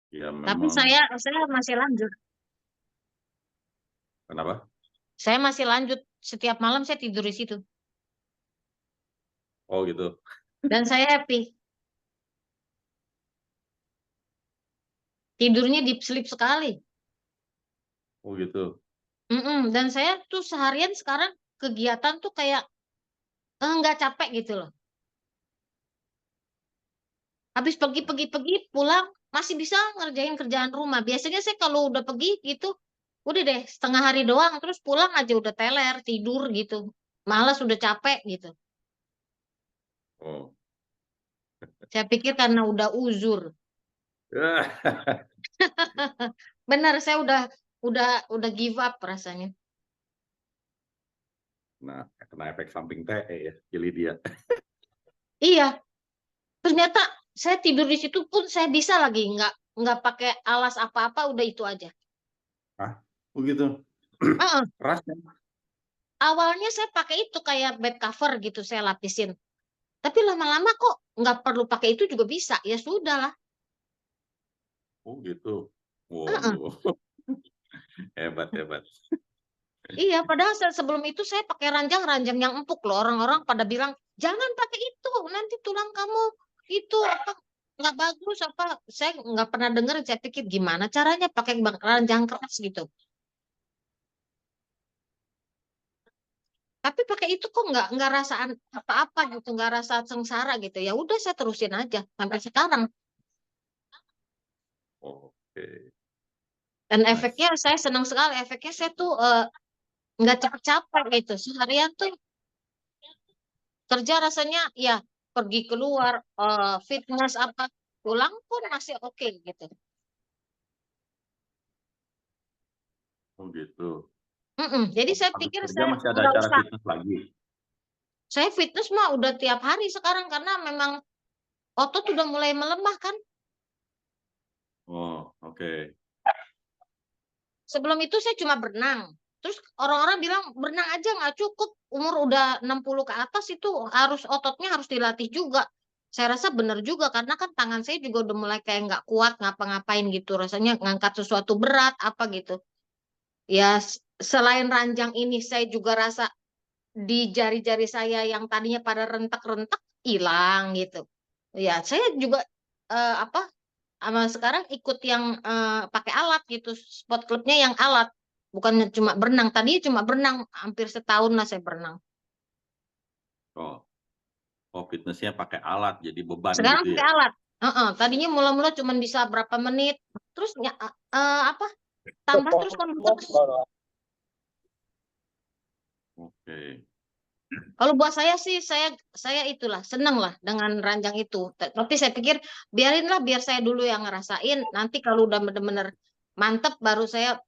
Ya Tapi memang. saya masih lanjut. Kenapa? Saya masih lanjut. Setiap malam saya tidur di situ. Oh gitu. Dan saya happy. Tidurnya deep sleep sekali. Oh gitu. Dan saya tuh seharian sekarang kegiatan tuh kayak nggak capek gitu loh. Habis pergi pulang masih bisa ngerjain kerjaan rumah. Biasanya saya kalau udah pergi gitu, udah deh setengah hari doang, terus pulang aja udah teler, tidur gitu. Malas udah capek gitu. Oh. Saya pikir karena udah uzur. Benar, saya udah give up rasanya. Nah, kena efek samping TE ya, jadi dia. Iya, ternyata saya tidur di situ pun saya bisa lagi nggak pakai alas apa-apa, udah itu aja. Ah, begitu. Heeh. Keras ya? Awalnya saya pakai itu kayak bed cover gitu, saya lapisin. Tapi lama-lama kok nggak perlu pakai itu juga bisa. Ya sudah lah. Oh gitu. Heeh. Waduh, hebat hebat. Iya, padahal sebelum itu saya pakai ranjang-ranjang yang empuk loh. Orang-orang pada bilang, jangan pakai itu, nanti tulang kamu itu apa nggak bagus apa. Saya nggak pernah dengar. Saya pikir gimana caranya pakai ranjang keras gitu. Tapi pakai itu kok nggak rasa apa-apa gitu, nggak rasa sengsara gitu. Ya udah saya terusin aja sampai sekarang. Oke, Dan nice. efeknya saya senang sekali. Efeknya saya tuh nggak capek-capek gitu. Seharian tuh kerja rasanya ya pergi keluar fitness apa pulang pun masih oke gitu. Oh gitu. Jadi Oh, saya habis pikir kerja saya masih ada nggak acara usah. fitness lagi. Saya fitness mah udah tiap hari sekarang karena memang otot udah mulai melemah kan. Oh, oke. Sebelum itu saya cuma berenang. Terus orang-orang bilang berenang aja nggak cukup. Umur udah 60 ke atas itu ototnya harus dilatih juga. Saya rasa benar juga karena kan tangan saya juga udah mulai kayak nggak kuat ngapa-ngapain gitu. Rasanya ngangkat sesuatu berat apa gitu. Ya selain ranjang ini saya juga rasa di jari-jari saya yang tadinya pada rentak-rentak hilang gitu. Ya saya juga apa sekarang ikut yang pakai alat gitu, sport clubnya yang alat, bukan cuma berenang. Tadi cuma berenang hampir setahun lah saya berenang. Oh, oh fitnessnya pakai alat jadi beban Sekarang gitu pakai ya. alat. Tadinya mula-mula cuma bisa berapa menit, terus apa tambah terus kan terus. Oke. Kalau buat saya sih saya itulah seneng lah dengan ranjang itu. Tapi saya pikir biarinlah biar saya dulu yang ngerasain. Nanti kalau udah bener-bener mantep baru saya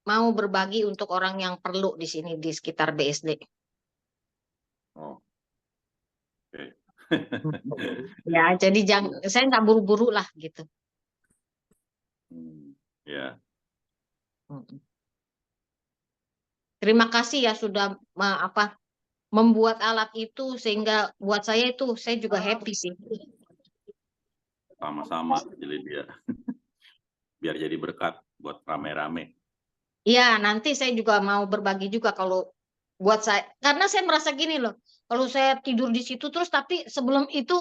mau berbagi untuk orang yang perlu di sini di sekitar BSD. Oh, oke. Ya, jadi jangan saya nggak buru-buru lah gitu. Ya, Terima kasih ya sudah membuat alat itu sehingga buat saya itu saya juga happy sih. sama-sama jadi dia. Biar jadi berkat buat rame-rame. Iya, nanti saya juga mau berbagi juga kalau buat saya karena saya merasa gini loh. Kalau saya tidur di situ terus tapi sebelum itu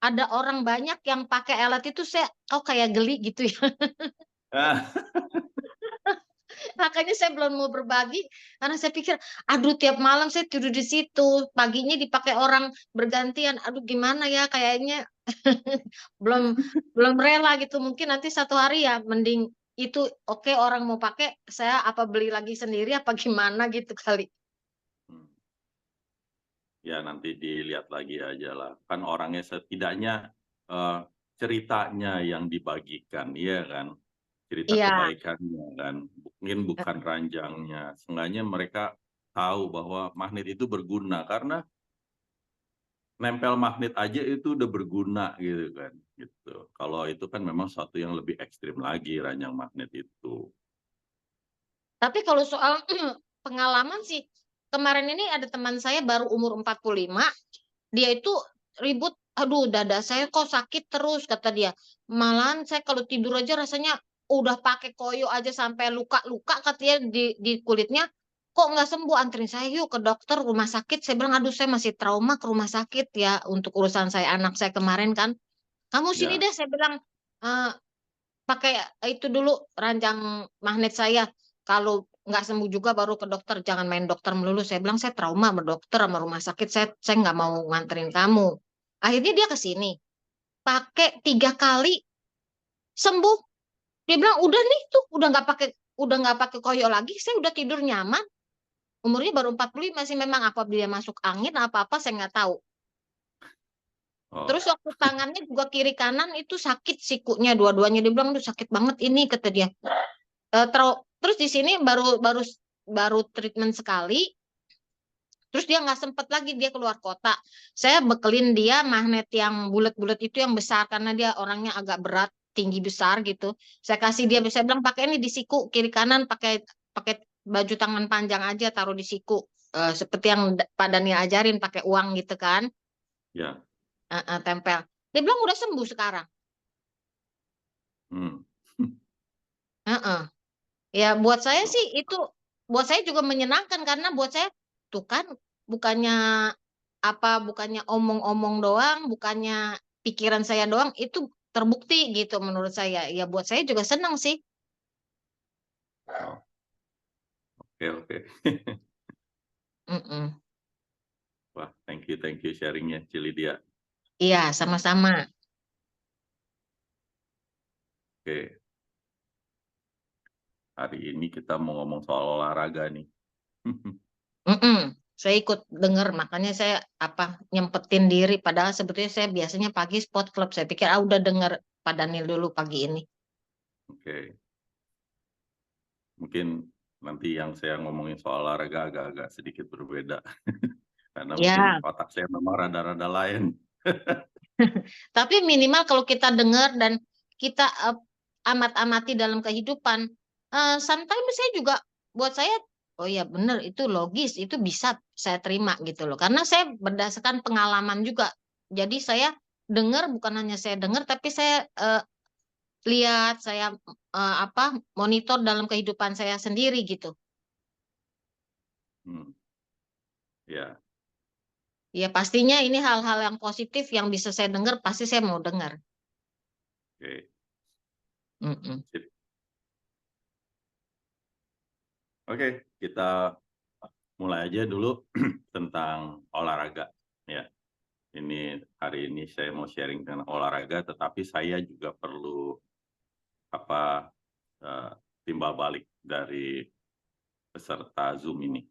ada orang banyak yang pakai alat itu saya kayak geli gitu ya. Ah, Makanya saya belum mau berbagi karena saya pikir, aduh tiap malam saya tidur di situ, paginya dipakai orang bergantian. Aduh gimana ya kayaknya belum belum rela gitu. Mungkin nanti satu hari ya mending itu oke orang mau pakai, saya apa beli lagi sendiri apa gimana gitu kali. hmm. Ya nanti dilihat lagi aja lah. Kan orangnya setidaknya eh, ceritanya yang dibagikan, iya kan? Cerita Iya, kebaikannya kan, mungkin bukan ranjangnya. Seenggaknya mereka tahu bahwa magnet itu berguna karena nempel magnet aja itu udah berguna gitu kan. Gitu. Kalau itu kan memang suatu yang lebih ekstrim lagi ranjang magnet itu. tapi kalau soal pengalaman sih, kemarin ini ada teman saya baru umur 45, dia itu ribut "Aduh, dada saya kok sakit terus," kata dia. "Malahan saya kalau tidur aja rasanya udah pakai koyo aja sampai luka-luka," katanya di kulitnya, "kok nggak sembuh, anterin saya yuk ke dokter, rumah sakit." Saya bilang, "Aduh, saya masih trauma ke rumah sakit ya untuk urusan saya anak saya kemarin kan." "Kamu sini Ya, deh," saya bilang, eee, "pakai itu dulu ranjang magnet saya, kalau nggak sembuh juga baru ke dokter, jangan main dokter melulu." Saya bilang, "Saya trauma sama dokter, sama rumah sakit, saya nggak mau nganterin kamu." Akhirnya dia ke sini. Pakai 3 kali, sembuh. Dia bilang, "Udah nih tuh, udah nggak pakai koyo lagi, saya udah tidur nyaman." Umurnya baru 45 sih, memang apa dia masuk angin apa-apa saya nggak tahu. oh, Terus waktu tangannya juga kiri kanan itu sakit sikunya dua-duanya, dia bilang, "Duh sakit banget ini," kata dia. Terus di sini baru treatment sekali, terus dia nggak sempet lagi dia keluar kota. Saya bekelin dia magnet yang bulet-bulet itu yang besar karena dia orangnya agak berat, tinggi besar gitu. Saya kasih dia, saya bilang pakai ini di siku kiri kanan, pakai pakai baju tangan panjang aja taruh di siku. Seperti yang Pak Daniel ajarin pakai uang gitu kan. ya, Heeh, tempel. Dia bilang udah sembuh sekarang. hmm. Heeh. Ya buat saya Oh, sih itu buat saya juga menyenangkan karena buat saya tuh kan bukannya bukannya omong-omong doang, bukannya pikiran saya doang, itu terbukti gitu menurut saya. Ya buat saya juga senang sih. oh, oke, oke. Mhm. Wah, thank you sharingnya, Cilidia. Iya, sama-sama. Oke, hari ini kita mau ngomong soal olahraga nih. Mhm. Saya ikut dengar, makanya saya nyempetin diri padahal sebetulnya saya biasanya pagi sport club. Saya pikir, udah dengar Pak Daniel dulu pagi ini. Oke, mungkin nanti yang saya ngomongin soal olahraga agak-agak sedikit berbeda. Karena mungkin Ya, otak saya memang rada-rada lain. tapi minimal kalau kita dengar dan kita, amat-amati dalam kehidupan, sometimes saya juga buat saya, "Oh ya benar itu logis, itu bisa saya terima," gitu loh. Karena saya berdasarkan pengalaman juga. Jadi saya dengar, bukan hanya saya dengar, tapi saya, lihat, saya, monitor dalam kehidupan saya sendiri gitu. Hmm, ya, Ya pastinya ini hal-hal yang positif yang bisa saya dengar, pasti saya mau dengar. oke, Mhm. sip. Oke, kita mulai aja dulu tentang olahraga. Ya, ini hari ini saya mau sharing tentang olahraga, tetapi saya juga perlu apa eh, timbal balik dari peserta Zoom ini.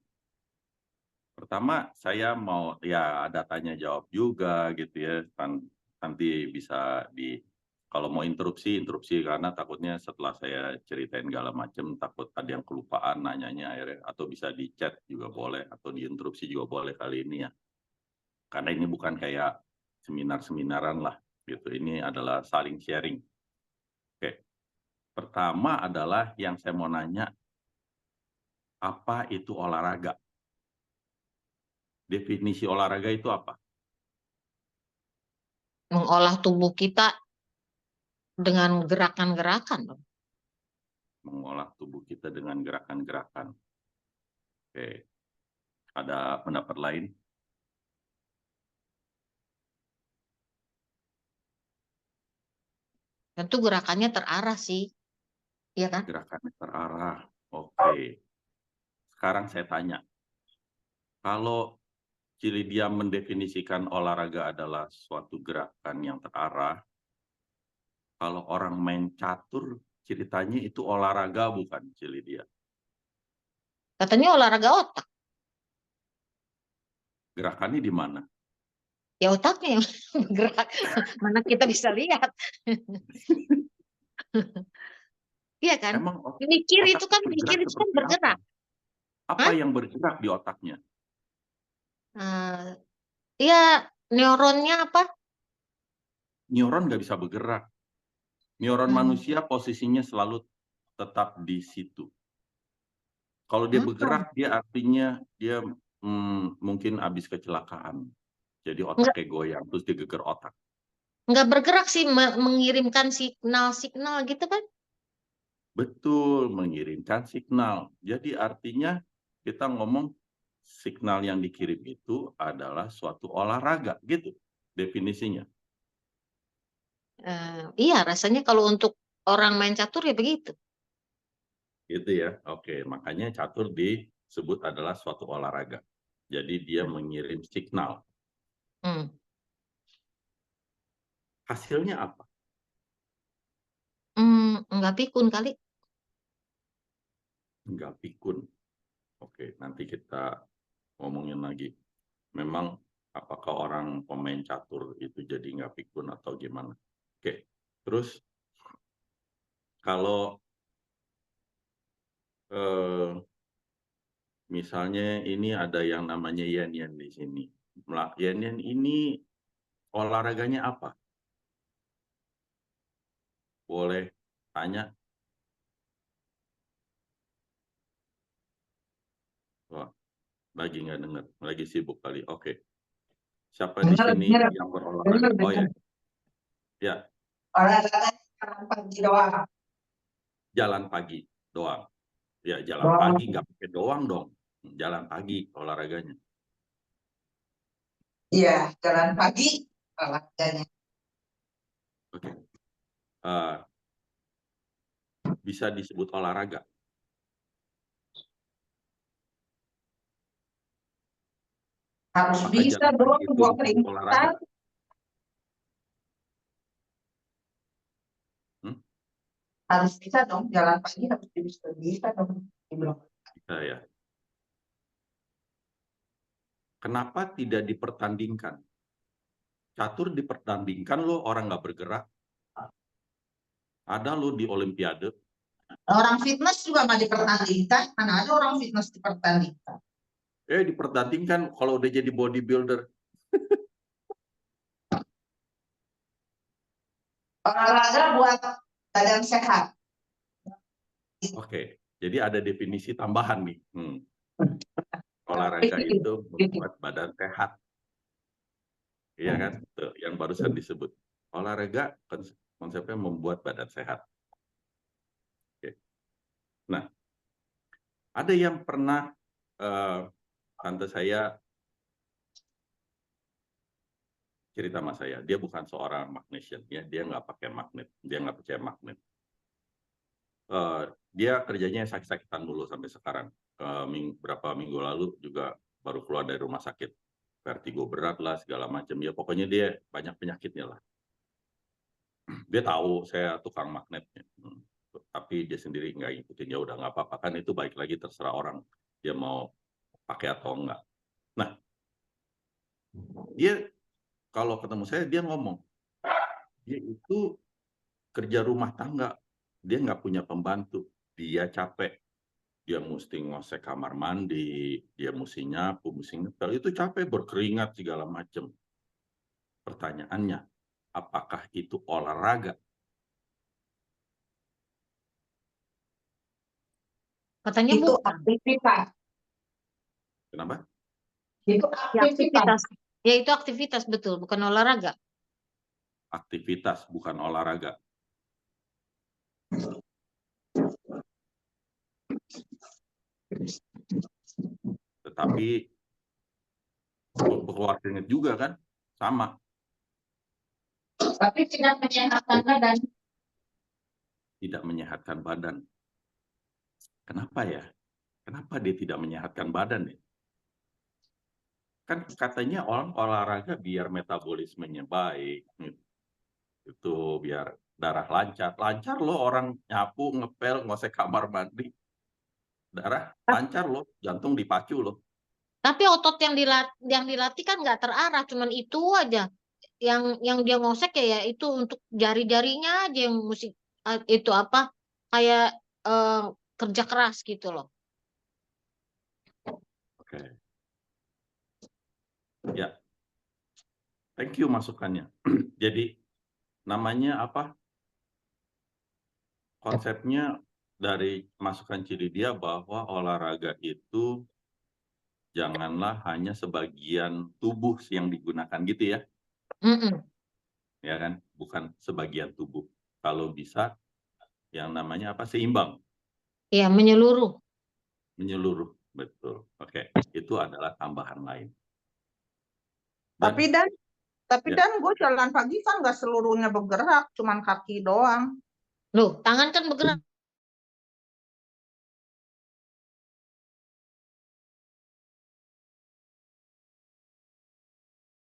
Pertama, saya mau ya ada tanya jawab juga gitu ya. Nanti bisa kalau mau interupsi, interupsi karena takutnya setelah saya ceritain segala macam takut ada yang kelupaan nanyanya akhirnya atau bisa di chat juga boleh atau diinterupsi juga boleh kali ini ya. Karena ini bukan kayak seminar-seminaran lah gitu. Ini adalah saling sharing. Oke. Pertama adalah yang saya mau nanya, apa itu olahraga? Definisi olahraga itu apa? Mengolah tubuh kita dengan gerakan-gerakan dong. Mengolah tubuh kita dengan gerakan-gerakan. Oke. Ada pendapat lain? Tentu gerakannya terarah sih, iya kan? Gerakannya terarah. Oke. Sekarang saya tanya, kalau Cilidia mendefinisikan olahraga adalah suatu gerakan yang terarah, kalau orang main catur, ceritanya itu olahraga bukan, Cilidia? Katanya olahraga otak, Gerakannya di mana? ya otaknya yang bergerak, mana kita bisa lihat, iya kan? Emang Mikir otaknya mikir bergerak itu kan seperti apa? bergerak, Apa hah? yang bergerak di otaknya? Eee, iya neuronnya Neuron nggak bisa bergerak. Neuron mmm, manusia posisinya selalu tetap di situ. Kalau dia mhm, bergerak, dia artinya dia mungkin habis kecelakaan. Jadi enggak otaknya goyang, terus dia geger otak. nggak bergerak sih, mengirimkan signal gitu kan? Betul, mengirimkan signal. Jadi artinya kita ngomong signal yang dikirim itu adalah suatu olahraga, gitu definisinya. Iya rasanya kalau untuk orang main catur ya begitu. Gitu ya. Oke, makanya catur disebut adalah suatu olahraga. Jadi dia mengirim signal. Mmm, Hasilnya apa? enggak pikun kali. Nggak pikun. Oke, nanti kita ngomongin lagi. Memang apakah orang pemain catur itu jadi nggak pikun atau gimana? Oke, terus kalau eh, misalnya ini ada yang namanya Yan-Yan di sini. Yan-Yan ini olahraganya apa? Boleh tanya? Wah, lagi nggak dengar, lagi sibuk kali. Oke, siapa di Bener, sini bener, yang bener, berolahraga? Oh ya, bener. ya, Olahraganya jalan pagi doang. jalan pagi doang. Ya, jalan Doang. pagi nggak pakai doang dong. Jalan pagi olahraganya. Iya, jalan pagi olahraganya. Oke, Eh, bisa disebut olahraga. Harus Apakah bisa jalan pagi dong itu buat disebut olahraga? keringetan. Hmm? Harus bisa dong jalan pagi, harus bisa dong. Dibilang. Bisa ya. Kenapa tidak dipertandingkan? Catur dipertandingkan loh, orang nggak bergerak. Ada loh di Olimpiade. Orang fitness juga nggak dipertandingkan, mana ada orang fitness dipertandingkan. Dipertandingkan kalau udah jadi bodybuilder. Olahraga buat badan sehat. Oke, jadi ada definisi tambahan nih. Tapi Olahraga itu membuat badan sehat. Iya kan? Tuh, yang barusan disebut. Olahraga konsepnya membuat badan sehat. Oke. Nah, ada yang pernah tante saya cerita sama saya, dia bukan seorang magnesian, ya, dia nggak pakai magnet, dia nggak percaya magnet. Dia kerjanya sakit-sakitan dulu sampai sekarang. Berapa minggu lalu juga baru keluar dari rumah sakit, vertigo berat lah segala macam. Ya pokoknya dia banyak penyakitnya lah. Dia tahu saya tukang magnetnya, tapi dia sendiri nggak ngikutin. Ya udah nggak apa-apa, kan itu baik lagi terserah orang dia mau pakai atau enggak. Nah, dia kalau ketemu saya dia ngomong, dia itu kerja rumah tangga, dia nggak punya pembantu, dia capek, dia mesti ngosek kamar mandi, dia mesti nyapu, mesti ngepel, itu capek, berkeringat segala macam. Pertanyaannya, apakah itu olahraga? Katanya itu bukan. aktivitas. Kenapa? Itu Ya aktivitas. aktivitas. Ya itu aktivitas betul, bukan olahraga. Aktivitas bukan olahraga. Tetapi keluar keringat juga kan, sama. Tapi tidak menyehatkan badan. Tidak menyehatkan badan. Kenapa ya? Kenapa dia tidak menyehatkan badan ya? Kan katanya orang olahraga biar metabolismenya baik, itu biar darah lancar. Lancar loh orang nyapu, ngepel, ngosek kamar mandi. Darah lancar loh, jantung dipacu loh. Tapi otot yang dilatih kan nggak terarah, cuman itu aja. Yang dia ngosek ya itu untuk jari-jarinya aja yang mesti itu apa kayak eh, kerja keras gitu loh. Oke. Ya, thank you masukannya. Jadi namanya apa? Konsepnya dari masukan Cili dia bahwa olahraga itu janganlah hanya sebagian tubuh yang digunakan gitu ya. Mm-mm. ya kan? Bukan sebagian tubuh. Kalau bisa yang namanya apa? Seimbang, Ya, menyeluruh. menyeluruh, betul. Oke, itu adalah tambahan lain. Tapi Dan ya, Dan gue jalan pagi kan nggak seluruhnya bergerak, cuman kaki doang. Loh, tangan kan bergerak.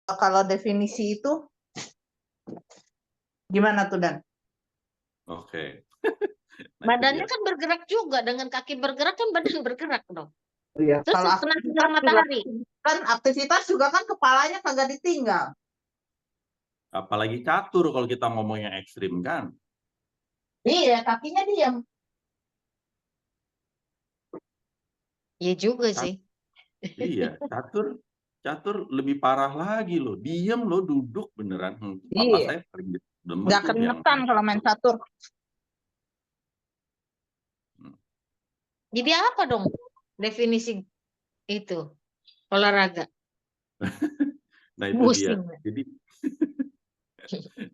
Kalau definisi itu gimana tuh Dan? oke. Nah, itu Badannya dia. kan bergerak juga. Dengan kaki bergerak kan badan bergerak dong. Iya. Terus Kalau kena sinar aktivitas juga matahari. aktivitas juga kan kepalanya kagak ditinggal. Apalagi catur kalau kita ngomongnya ekstrim kan. Iya, kakinya diam. Iya juga Cat- sih. iya, catur lebih parah lagi loh. Diem loh, duduk beneran. Papa Iya. saya paling demen Nggak tuh yang keringetan main kalau main catur. catur. Hmm. Jadi apa dong definisi itu olahraga? Nah itu dia. Pusing. Jadi,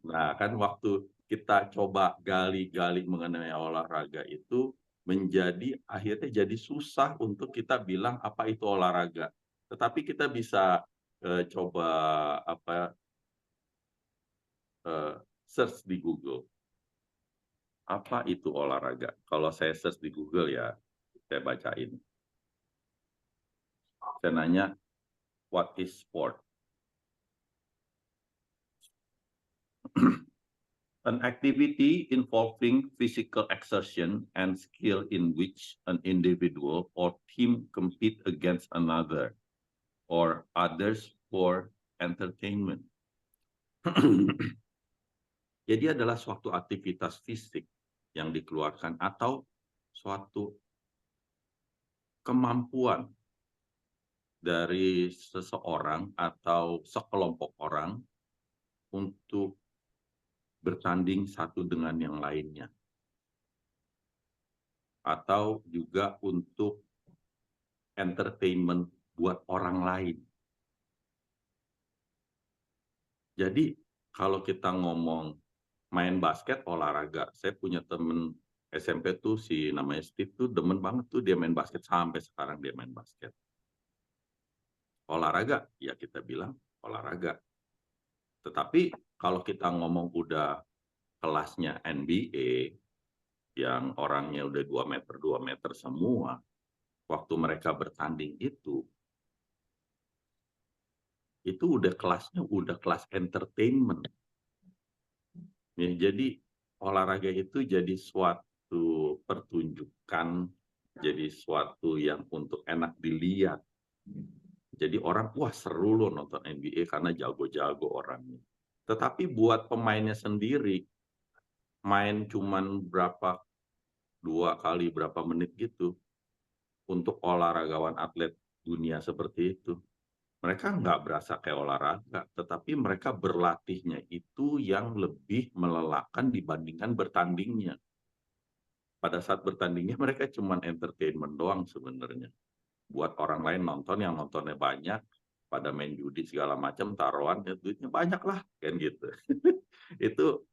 nah kan waktu kita coba gali-gali mengenai olahraga itu menjadi akhirnya jadi susah untuk kita bilang apa itu olahraga. Tetapi kita bisa coba apa search di Google. Apa itu olahraga? Kalau saya search di Google ya, saya bacain. Saya nanya, what is sport? An activity involving physical exertion and skill in which an individual or team compete against another or others for entertainment. Jadi adalah suatu aktivitas fisik yang dikeluarkan atau suatu kemampuan dari seseorang atau sekelompok orang untuk bertanding satu dengan yang lainnya. Atau juga untuk entertainment buat orang lain. Jadi kalau kita ngomong main basket olahraga, saya punya temen SMP tuh si namanya Steve tuh demen banget tuh dia main basket sampai sekarang dia main basket. Olahraga, ya kita bilang olahraga. Tetapi kalau kita ngomong udah kelasnya NBA yang orangnya udah 2 meter semua, waktu mereka bertanding itu udah kelasnya udah kelas entertainment. Ya, jadi olahraga itu jadi suatu pertunjukan, jadi suatu yang untuk enak dilihat. Jadi orang, wah seru loh nonton NBA karena jago-jago orangnya. Tetapi buat pemainnya sendiri, main cuman berapa, 2 kali berapa menit gitu, untuk olahragawan atlet dunia seperti itu. Mereka nggak berasa kayak olahraga, tetapi mereka berlatihnya itu yang lebih melelahkan dibandingkan bertandingnya. Pada saat bertandingnya mereka cuma entertainment doang sebenarnya. Buat orang lain nonton, yang nontonnya banyak, pada main judi segala macam, taruhan, ya duitnya banyak lah, kan gitu. Itu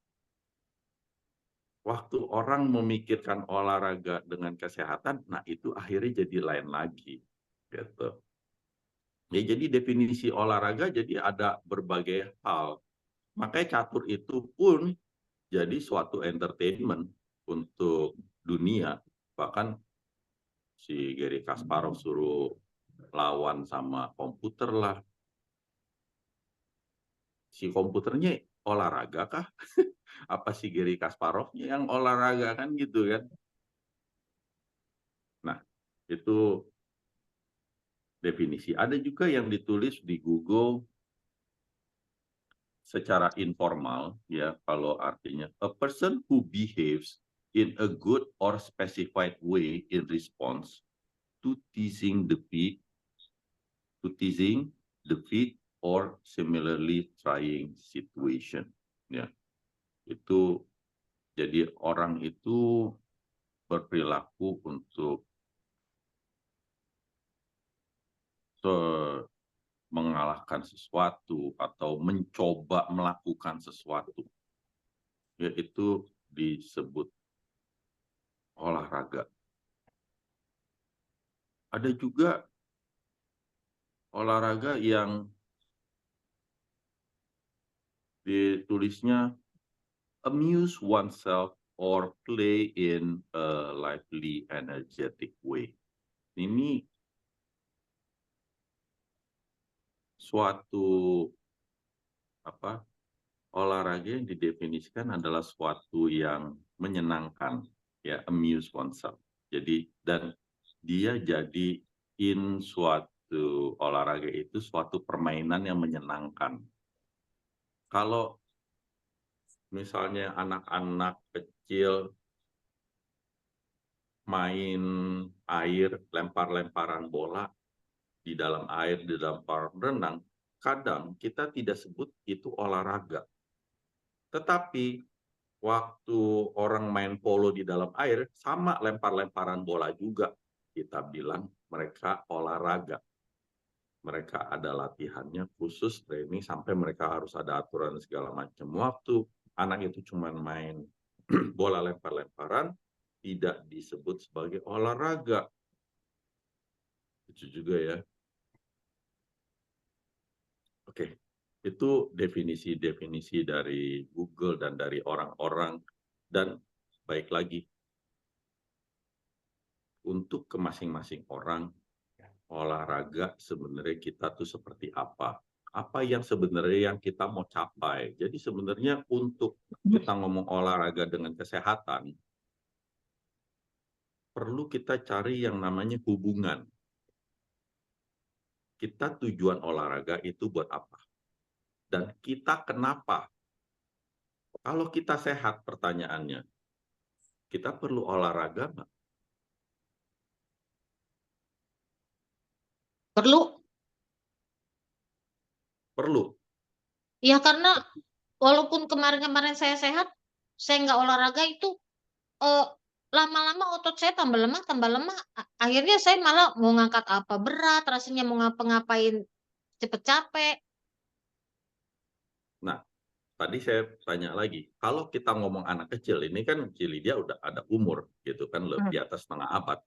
waktu orang memikirkan olahraga dengan kesehatan, nah itu akhirnya jadi lain lagi, gitu. Ya, jadi definisi olahraga jadi ada berbagai hal. Makanya catur itu pun jadi suatu entertainment untuk dunia. Bahkan si Gary Kasparov suruh lawan sama komputer lah. Si komputernya olahraga kah? Apa si Gary Kasparovnya yang olahraga kan gitu kan? Nah, itu definisi. Ada juga yang ditulis di Google secara informal, ya, kalau artinya a person who behaves in a good or specified way in response to teasing, defeat or similarly trying situation. Ya, itu jadi orang itu berperilaku untuk mengalahkan sesuatu atau mencoba melakukan sesuatu, yaitu disebut olahraga. Ada juga olahraga yang ditulisnya amuse oneself or play in a lively, energetic way. Ini suatu olahraga yang didefinisikan adalah suatu yang menyenangkan, ya, amuse oneself. Jadi dan dia jadiin suatu olahraga itu suatu permainan yang menyenangkan. Kalau misalnya anak-anak kecil main air, lempar-lemparan bola di dalam air, di dalam kolam renang, kadang kita tidak sebut itu olahraga. Tetapi waktu orang main polo di dalam air, sama lempar-lemparan bola juga. Kita bilang mereka olahraga. Mereka ada latihannya khusus, training, sampai mereka harus ada aturan segala macam. Waktu anak itu cuma main bola lempar-lemparan, tidak disebut sebagai olahraga. Itu juga ya. Oke, itu definisi-definisi dari Google dan dari orang-orang. Dan baik lagi, untuk ke masing-masing orang, olahraga sebenarnya kita tuh seperti apa? Apa yang sebenarnya yang kita mau capai? Jadi sebenarnya untuk kita ngomong olahraga dengan kesehatan, perlu kita cari yang namanya hubungan. Kita tujuan olahraga itu buat apa? Dan kita kenapa? Kalau kita sehat, pertanyaannya, kita perlu olahraga nggak? Perlu. Perlu. Ya karena walaupun kemarin-kemarin saya sehat, saya nggak olahraga itu eh, lama-lama otot saya tambah lemah, tambah lemah. Akhirnya saya malah mau ngangkat apa berat, rasanya mau ngapa-ngapain cepet capek. Nah, tadi saya tanya lagi, kalau kita ngomong anak kecil, ini kan Cili dia udah ada umur gitu kan, Hmm. di atas setengah abad.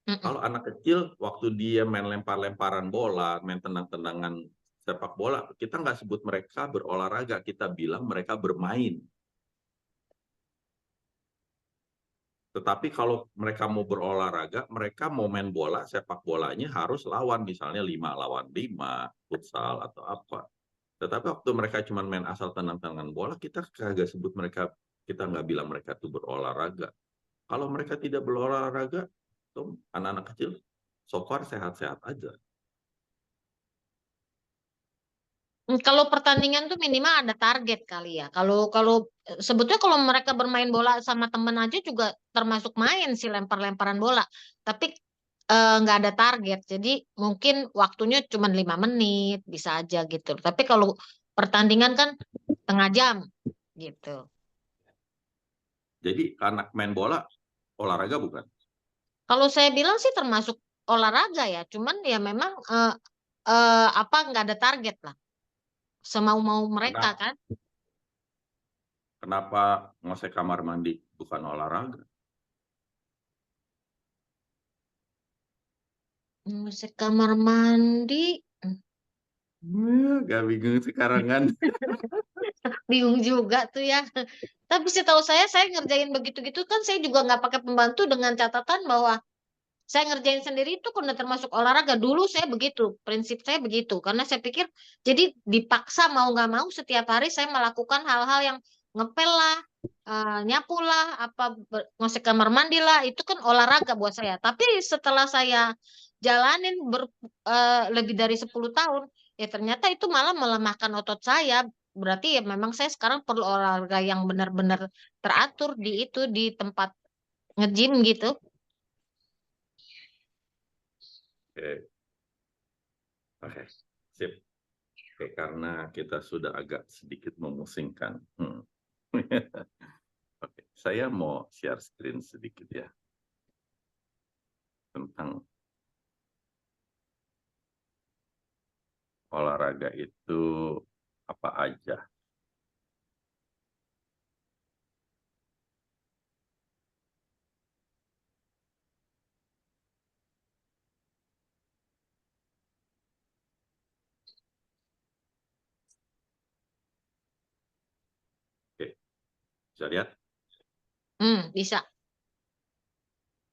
Mm-mm. Kalau anak kecil, waktu dia main lempar-lemparan bola, main tenang-tenangan sepak bola, kita nggak sebut mereka berolahraga, kita bilang mereka bermain. Tetapi kalau mereka mau berolahraga, mereka mau main bola, sepak bolanya harus lawan, misalnya 5 lawan 5, futsal atau apa. Tetapi waktu mereka cuma main asal tenang-tenangan bola, kita kagak sebut mereka, kita nggak bilang mereka itu berolahraga. Kalau mereka tidak berolahraga, tuh anak-anak kecil, so far sehat-sehat aja. Kalau pertandingan tuh minimal ada target kali ya. Kalau kalau sebetulnya kalau mereka bermain bola sama temen aja juga termasuk main sih lempar-lemparan bola. Tapi nggak ada target. Jadi mungkin waktunya cuma 5 menit bisa aja gitu. Tapi kalau pertandingan kan setengah jam gitu. Jadi anak main bola, olahraga bukan? Kalau saya bilang sih termasuk olahraga ya. Cuman ya memang apa nggak ada target lah. Semau-mau mereka Kenapa, kan. kenapa ngosek kamar mandi bukan olahraga? Musik kamar mandi. Gak bingung sekarang kan? Bingung juga tuh ya. Tapi setahu saya ngerjain begitu-gitu kan saya juga nggak pakai pembantu dengan catatan bahwa saya ngerjain sendiri itu kan udah termasuk olahraga. Dulu saya begitu, prinsip saya begitu. Karena saya pikir jadi dipaksa mau nggak mau setiap hari saya melakukan hal-hal yang ngepel lah, nyapu lah, apa ngosek kamar mandi lah, itu kan olahraga buat saya. Tapi setelah saya jalanin lebih dari 10 tahun, ya ternyata itu malah melemahkan otot saya. Berarti ya memang saya sekarang perlu olahraga yang benar-benar teratur di itu di tempat nge-gym gitu. Oke, oke, sip. Oke, karena kita sudah agak sedikit memusingkan. Oke, saya mau share screen sedikit ya tentang olahraga itu apa aja? Oke, bisa lihat? Bisa.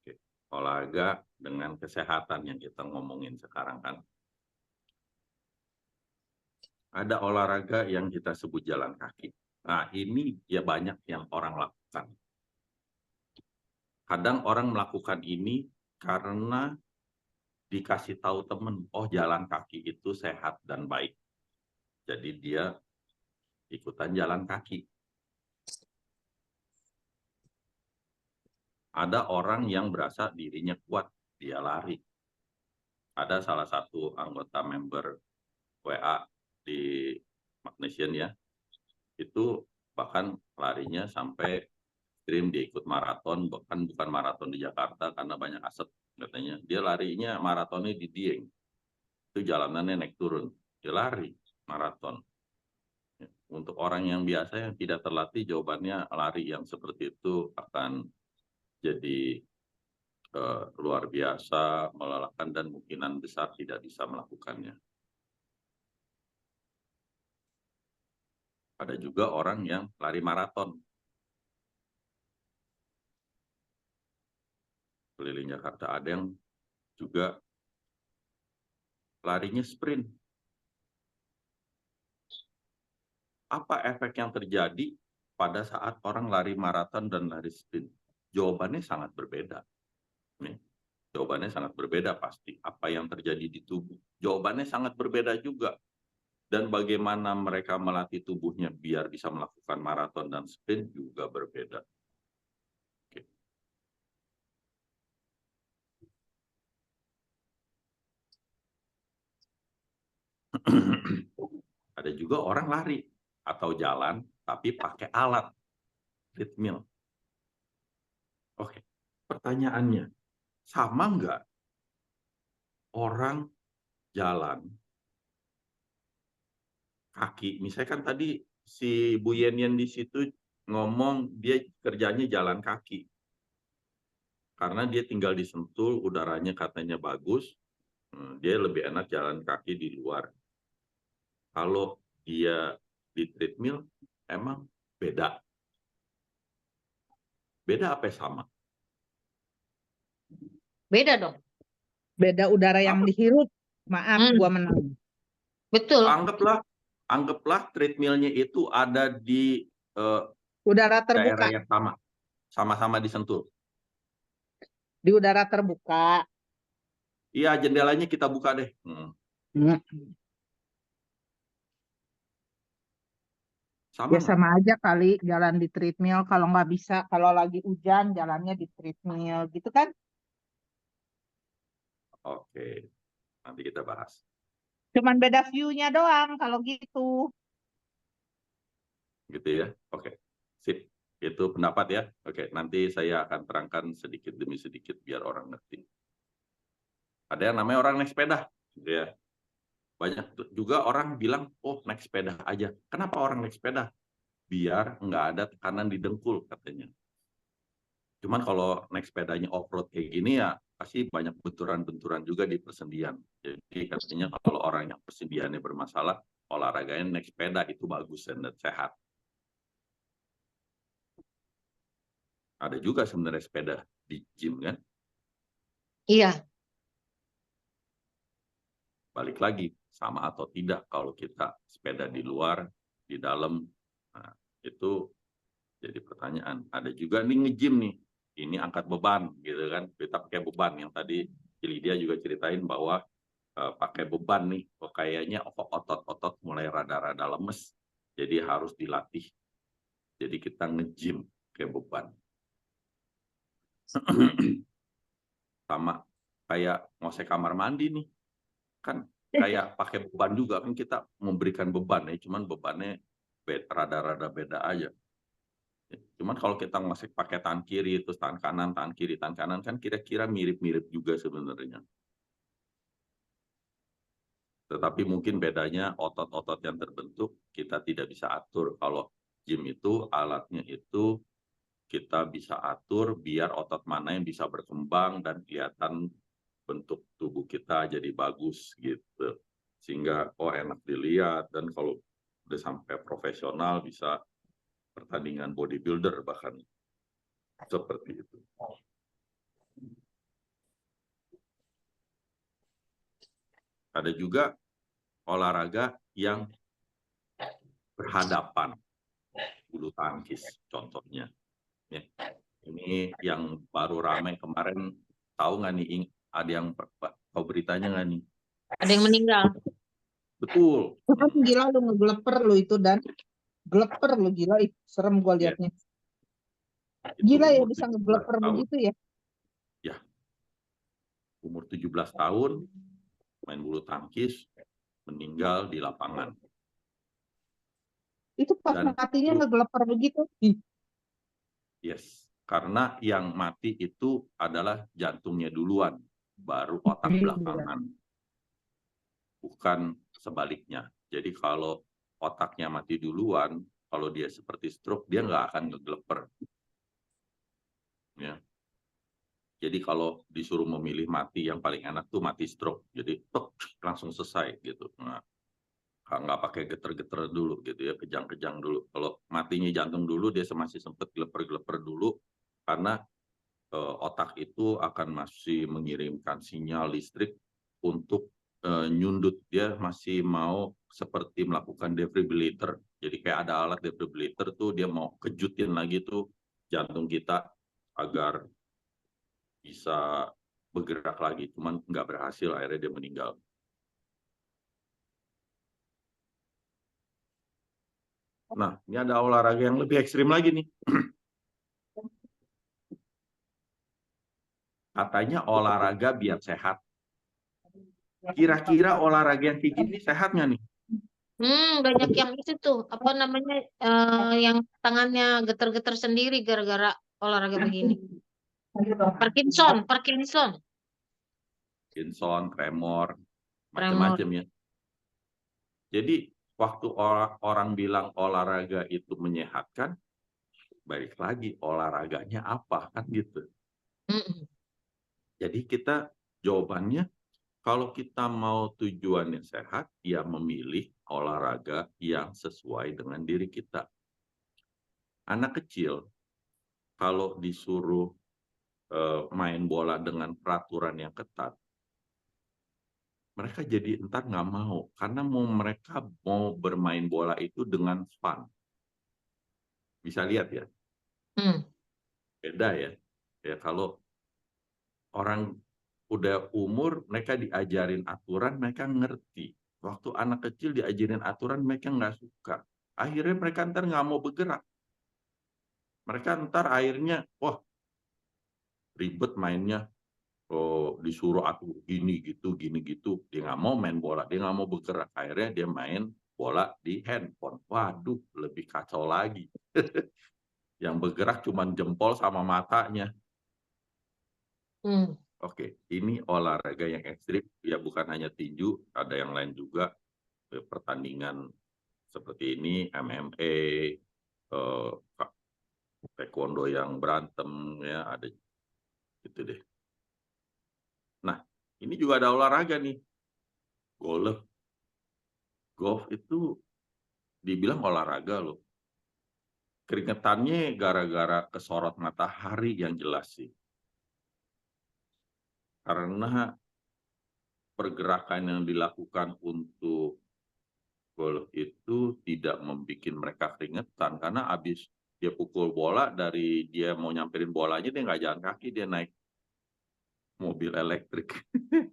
Oke. Olahraga dengan kesehatan yang kita ngomongin sekarang kan. Ada olahraga yang kita sebut jalan kaki. Nah, ini ya banyak yang orang lakukan. Kadang orang melakukan ini karena dikasih tahu temen, oh jalan kaki itu sehat dan baik. Jadi dia ikutan jalan kaki. Ada orang yang berasa dirinya kuat, dia lari. Ada salah satu anggota member WA di Magnesian ya, itu bahkan larinya sampai ekstrim, dia ikut maraton, bahkan bukan maraton di Jakarta karena banyak asap katanya. Dia larinya maratonnya di Dieng. Itu jalanannya naik turun. Dia lari maraton. Untuk orang yang biasa yang tidak terlatih, jawabannya lari yang seperti itu akan jadi luar biasa, melelahkan, dan kemungkinan besar tidak bisa melakukannya. Ada juga orang yang lari maraton. Keliling Jakarta ada yang juga larinya sprint. Apa efek yang terjadi pada saat orang lari maraton dan lari sprint? Jawabannya sangat berbeda. Jawabannya sangat berbeda pasti. Apa yang terjadi di tubuh? Jawabannya sangat berbeda juga. Dan bagaimana mereka melatih tubuhnya biar bisa melakukan maraton dan sprint juga berbeda. Oke. Ada juga orang lari atau jalan tapi pakai alat treadmill. Oke, pertanyaannya, sama nggak orang jalan kaki? Misalnya kan tadi si Bu Yen di situ ngomong dia kerjanya jalan kaki. Karena dia tinggal di Sentul, udaranya katanya bagus, dia lebih enak jalan kaki di luar. Kalau dia di treadmill, emang beda? Beda apa sama? Beda dong. Beda udara yang Apa? dihirup. Maaf, Hmm. gua menang. Betul. Anggaplah treadmillnya itu ada di Udara daerah terbuka. yang sama-sama di Sentul. Di udara terbuka. Iya, jendelanya kita buka deh. Sama Ya nggak? sama aja kali jalan di treadmill. Kalau nggak bisa, kalau lagi hujan jalannya di treadmill gitu kan? Oke, nanti kita bahas. Cuman beda view-nya doang kalau gitu. Gitu ya. Oke, sip. Itu pendapat ya. Oke, nanti saya akan terangkan sedikit demi sedikit biar orang ngerti. Ada yang namanya orang naik sepeda, gitu ya. Banyak juga orang bilang, oh naik sepeda aja. Kenapa orang naik sepeda? Biar nggak ada tekanan di dengkul katanya. Cuman kalau naik sepedanya off-road kayak gini ya pasti banyak benturan-benturan juga di persendian. Jadi katanya kalau orang yang persendiannya bermasalah, olahraganya naik sepeda itu bagus dan sehat. Ada juga sebenarnya sepeda di gym kan. Iya. Balik lagi, sama atau tidak kalau kita sepeda di luar, di dalam, nah, itu jadi pertanyaan. Ada juga nih nge-gym nih, ini angkat beban gitu kan, kita pakai beban yang tadi Lydia juga ceritain bahwa pakai beban nih, kayaknya otot-otot mulai rada-rada lemes, jadi harus dilatih. Jadi kita nge-gym pakai beban. Sama kayak ngosek kamar mandi nih, kan kayak pakai beban juga kan, kita memberikan beban ya, cuman bebannya rada-rada beda aja. Cuman kalau kita ngosek pakai tangan kiri terus tangan kanan, tangan kiri, tangan kanan kan kira-kira mirip-mirip juga sebenarnya. Tetapi mungkin bedanya otot-otot yang terbentuk kita tidak bisa atur. Kalau gym itu alatnya itu kita bisa atur biar otot mana yang bisa berkembang dan kelihatan bentuk tubuh kita jadi bagus gitu. Sehingga enak dilihat, dan kalau udah sampai profesional bisa pertandingan bodybuilder bahkan seperti itu. Ada juga olahraga yang berhadapan, bulu tangkis contohnya. Ya. Ini yang baru ramai kemarin, tahu nggak nih? Ada yang tahu beritanya nggak nih? Ada yang meninggal. Betul. Gila lu ngegleper lu itu, dan gleper lu gila, serem gua Ya, liatnya. itu Gila ya umur bisa 17 ngegleper tahun. begitu ya. Ya, umur 17 tahun main bulu tangkis meninggal di lapangan. Itu pas Dan matinya itu, ngegleper begitu. yes, karena yang mati itu adalah jantungnya duluan, baru otak belakangan, bukan sebaliknya. Jadi kalau otaknya mati duluan, kalau dia seperti stroke, dia nggak akan ngegleper. Ya. Jadi kalau disuruh memilih mati, yang paling enak tuh mati stroke. Jadi langsung selesai gitu. Nah, nggak pakai geter-geter dulu gitu ya, kejang-kejang dulu. Kalau matinya jantung dulu, dia masih sempat geleper-geleper dulu, karena otak itu akan masih mengirimkan sinyal listrik untuk nyundut. Dia masih mau seperti melakukan defibrillator. Jadi kayak ada alat defibrillator tuh, dia mau kejutin lagi tuh jantung kita agar bisa bergerak lagi. Cuman nggak berhasil, akhirnya dia meninggal. Nah, ini ada olahraga yang lebih ekstrim lagi nih. Katanya olahraga biar sehat. Kira-kira olahraga yang kayak gini sehat nggak nih? Banyak yang itu tuh, apa namanya, yang tangannya geter-geter sendiri gara-gara olahraga begini. Parkinson. Parkinson, tremor, macam-macam ya. Jadi waktu orang bilang olahraga itu menyehatkan, balik lagi olahraganya apa kan gitu. Jadi kita jawabannya, kalau kita mau tujuannya sehat, ya memilih olahraga yang sesuai dengan diri kita. Anak kecil kalau disuruh main bola dengan peraturan yang ketat, mereka jadi entar nggak mau, karena mereka mau bermain bola itu dengan fun. Bisa lihat ya, beda ya. Ya kalau orang udah umur, mereka diajarin aturan, mereka ngerti. Waktu anak kecil diajarin aturan, mereka nggak suka. Akhirnya mereka ntar nggak mau bergerak. Mereka ntar akhirnya, wah ribet mainnya, disuruh atur gini gitu, dia nggak mau main bola, dia nggak mau bergerak. Akhirnya dia main bola di handphone. Waduh, lebih kacau lagi. Yang bergerak cuma jempol sama matanya. Oke, ini olahraga yang ekstrim, ya bukan hanya tinju, ada yang lain juga, pertandingan seperti ini, MMA, taekwondo yang berantem, ya ada gitu deh. Nah, ini juga ada olahraga nih, golf. Golf itu dibilang olahraga loh. Keringetannya gara-gara kesorot matahari yang jelas sih. Karena pergerakan yang dilakukan untuk golf itu tidak membuat mereka keringetan, karena habis dia pukul bola, dari dia mau nyamperin bolanya dia nggak jalan kaki, dia naik mobil elektrik.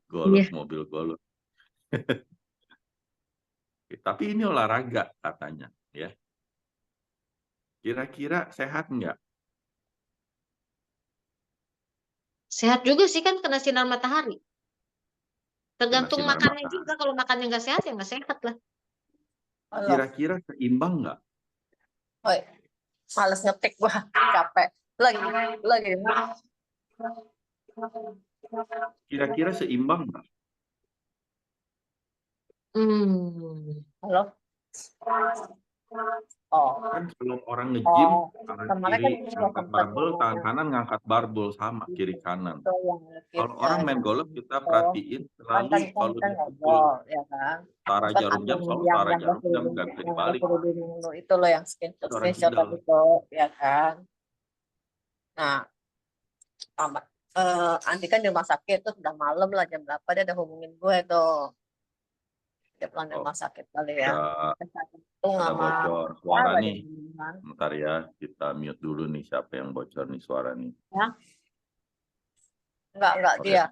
Golf, mobil golf. Tapi ini olahraga katanya ya. Kira-kira sehat nggak? Sehat juga sih, kan kena sinar matahari. Tergantung sinar makannya matahari. juga, kalau makannya nggak sehat ya nggak sehat lah. Kira-kira seimbang nggak? Oi, males ngetik gua, capek. Lagi. Kira-kira seimbang nggak? Halo? Oh, Kan kalau orang nge-gym, oh. tangan Kemarin kan kiri kita ngangkat sempat barbel, tangan ngomongnya kanan ngangkat barbel, sama kiri kanan. itu yang Kalau orang main golf, kita itu perhatiin kan selalu kalau kita dia pukul ngobrol ya kan. tara Terus kan jarum ada jam, selalu yang tara jarum jam berkerudung nggak bisa yang ada dibalik. kerudung lo itu loh yang Itu orang screenshot kidal. itu ya kan. Nah, Andi kan di rumah sakit tuh udah malam lah jam berapa dia udah hubungin gue tuh. Dia pulang dari Oh, rumah sakit kali ya. Itu ada sama bocor ya suara ada nih. hubungan. Bentar ya, kita mute dulu nih siapa yang bocor nih suara nih. Ya. Enggak Oke. dia.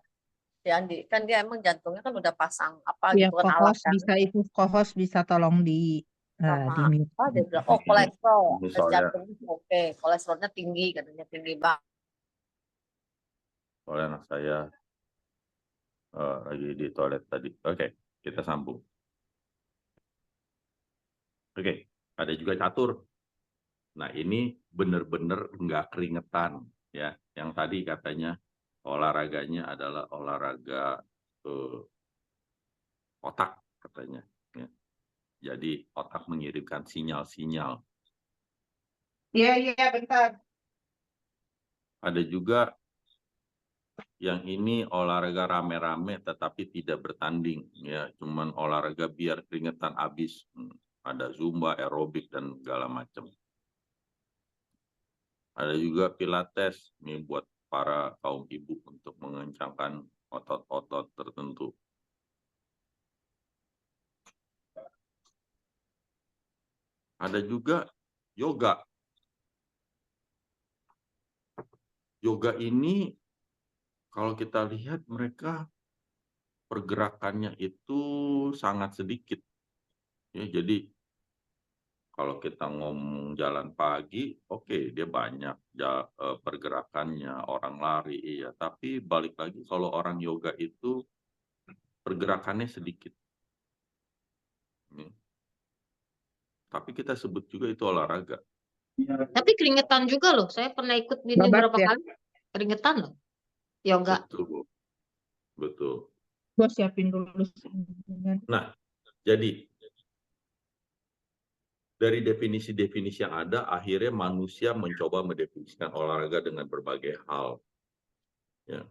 Si Andi kan dia emang jantungnya kan udah pasang apa Ya, gitu kan alat kan. co-host bisa tolong di Sama mute. dia bilang oh kolesterol Ini soalnya jantungnya oke, kolesterolnya tinggi katanya tinggi banget. anak saya lagi di toilet tadi. Oke, kita sambung. Oke, ada juga catur. Nah, ini benar-benar nggak keringetan ya. Yang tadi katanya olahraganya adalah olahraga otak katanya. Ya. Jadi otak mengirimkan sinyal-sinyal. Iya, bentar. Ada juga yang ini olahraga rame-rame tetapi tidak bertanding ya, cuman olahraga biar keringetan habis. Ada zumba, aerobik dan segala macam. Ada juga pilates nih buat para kaum ibu untuk mengencangkan otot-otot tertentu. Ada juga yoga. Yoga ini kalau kita lihat mereka pergerakannya itu sangat sedikit. Ya, jadi kalau kita ngomong jalan pagi, oke, dia banyak pergerakannya, orang lari, iya. Tapi balik lagi kalau orang yoga itu pergerakannya sedikit. Tapi kita sebut juga itu olahraga. Tapi keringetan juga loh. Saya pernah ikut ini Babat berapa ya? kali. Keringetan loh. Yoga. Betul, betul. Gua siapin dulu sambungan. Nah, jadi dari definisi-definisi yang ada, akhirnya manusia mencoba mendefinisikan olahraga dengan berbagai hal. Ya.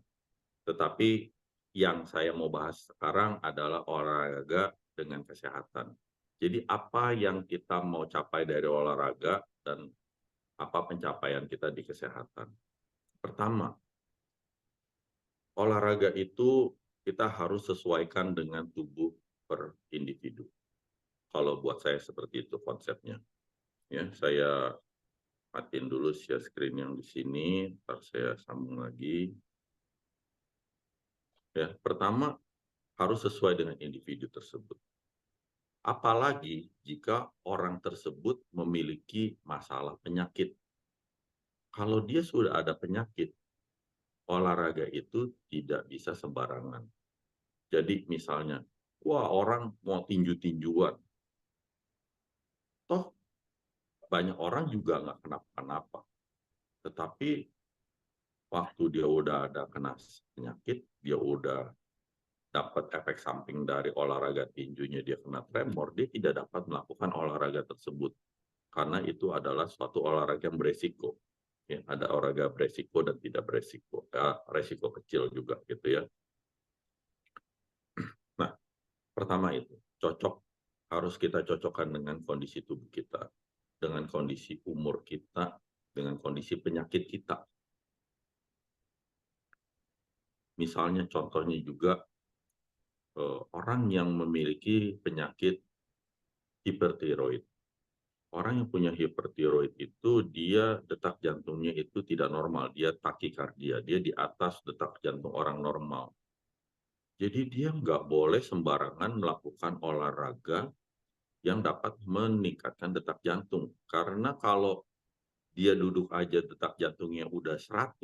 Tetapi yang saya mau bahas sekarang adalah olahraga dengan kesehatan. Jadi apa yang kita mau capai dari olahraga dan apa pencapaian kita di kesehatan. Pertama, olahraga itu kita harus sesuaikan dengan tubuh per individu. Kalau buat saya seperti itu konsepnya. Ya, saya matiin dulu share screen yang di sini, ntar saya sambung lagi. Ya, pertama harus sesuai dengan individu tersebut. Apalagi jika orang tersebut memiliki masalah penyakit. Kalau dia sudah ada penyakit, olahraga itu tidak bisa sembarangan. Jadi misalnya, wah orang mau tinju-tinjuan. Toh banyak orang juga nggak kenapa-napa. Tetapi waktu dia udah ada kena penyakit, dia udah dapat efek samping dari olahraga tinjunya, dia kena tremor, dia tidak dapat melakukan olahraga tersebut. Karena itu adalah suatu olahraga yang beresiko. Ya, ada olahraga beresiko dan tidak beresiko. Resiko kecil juga gitu ya. Nah, pertama itu, harus kita cocokkan dengan kondisi tubuh kita, dengan kondisi umur kita, dengan kondisi penyakit kita. Misalnya contohnya juga orang yang memiliki penyakit hipertiroid. Orang yang punya hipertiroid itu dia detak jantungnya itu tidak normal, dia takikardia, dia di atas detak jantung orang normal. Jadi dia nggak boleh sembarangan melakukan olahraga yang dapat meningkatkan detak jantung. Karena kalau dia duduk aja detak jantungnya udah 100,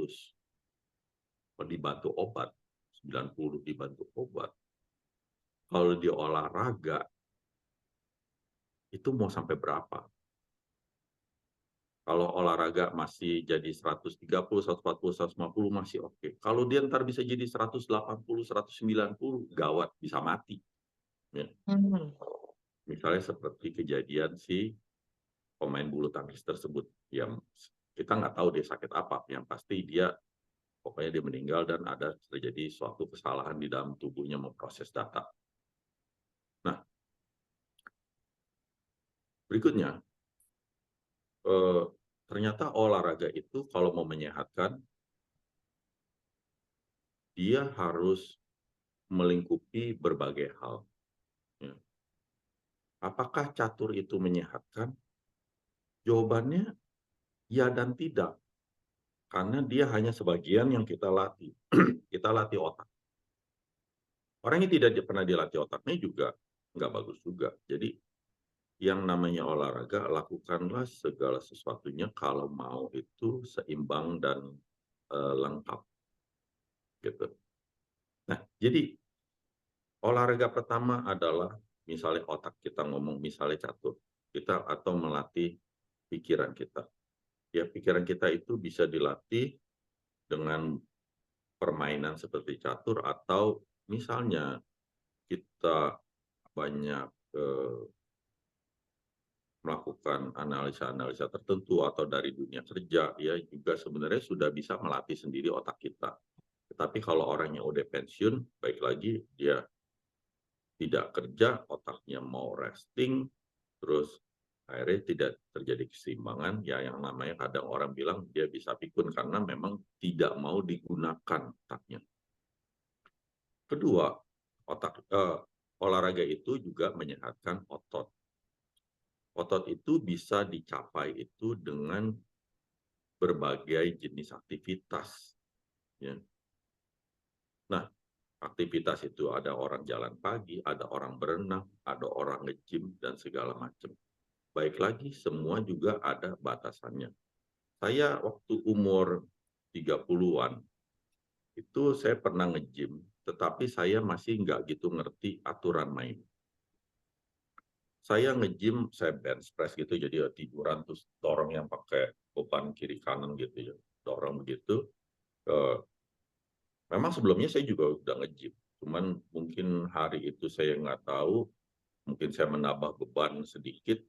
dibantu obat, 90 dibantu obat. Kalau dia olahraga, itu mau sampai berapa? Kalau olahraga masih jadi 130, 140, 150 masih oke. Kalau dia ntar bisa jadi 180, 190, gawat, bisa mati. Ya. Hmm. Misalnya seperti kejadian si pemain bulu tangkis tersebut, yang kita nggak tahu dia sakit apa, yang pasti dia pokoknya dia meninggal dan ada terjadi suatu kesalahan di dalam tubuhnya memproses data. Nah, berikutnya, ternyata olahraga itu kalau mau menyehatkan, dia harus melingkupi berbagai hal. Ya. Apakah catur itu menyehatkan? Jawabannya ya dan tidak, karena dia hanya sebagian yang kita latih. Kita latih otak. Orang yang tidak pernah dilatih otaknya juga nggak bagus juga. Jadi yang namanya olahraga, lakukanlah segala sesuatunya kalau mau itu seimbang dan lengkap. Gitu. Nah, jadi olahraga pertama adalah misalnya otak kita ngomong, misalnya catur kita atau melatih pikiran kita. Ya, pikiran kita itu bisa dilatih dengan permainan seperti catur atau misalnya kita banyak melakukan analisa-analisa tertentu atau dari dunia kerja, ya juga sebenarnya sudah bisa melatih sendiri otak kita. Tetapi kalau orangnya udah pensiun, baik lagi dia tidak kerja, otaknya mau resting, terus akhirnya tidak terjadi keseimbangan, ya yang namanya kadang orang bilang dia bisa pikun karena memang tidak mau digunakan otaknya. Kedua, olahraga itu juga menyehatkan otot. Otot itu bisa dicapai itu dengan berbagai jenis aktivitas. Ya. Nah, aktivitas itu ada orang jalan pagi, ada orang berenang, ada orang nge-gym, dan segala macam. Baik lagi, semua juga ada batasannya. Saya waktu umur 30-an, itu saya pernah nge-gym, tetapi saya masih nggak gitu ngerti aturan main. Saya nge-gym, saya bench press gitu, jadi tiduran terus dorong yang pakai beban kiri kanan gitu ya, dorong begitu. Memang sebelumnya saya juga udah nge-gym, cuman mungkin hari itu saya nggak tahu, mungkin saya menambah beban sedikit.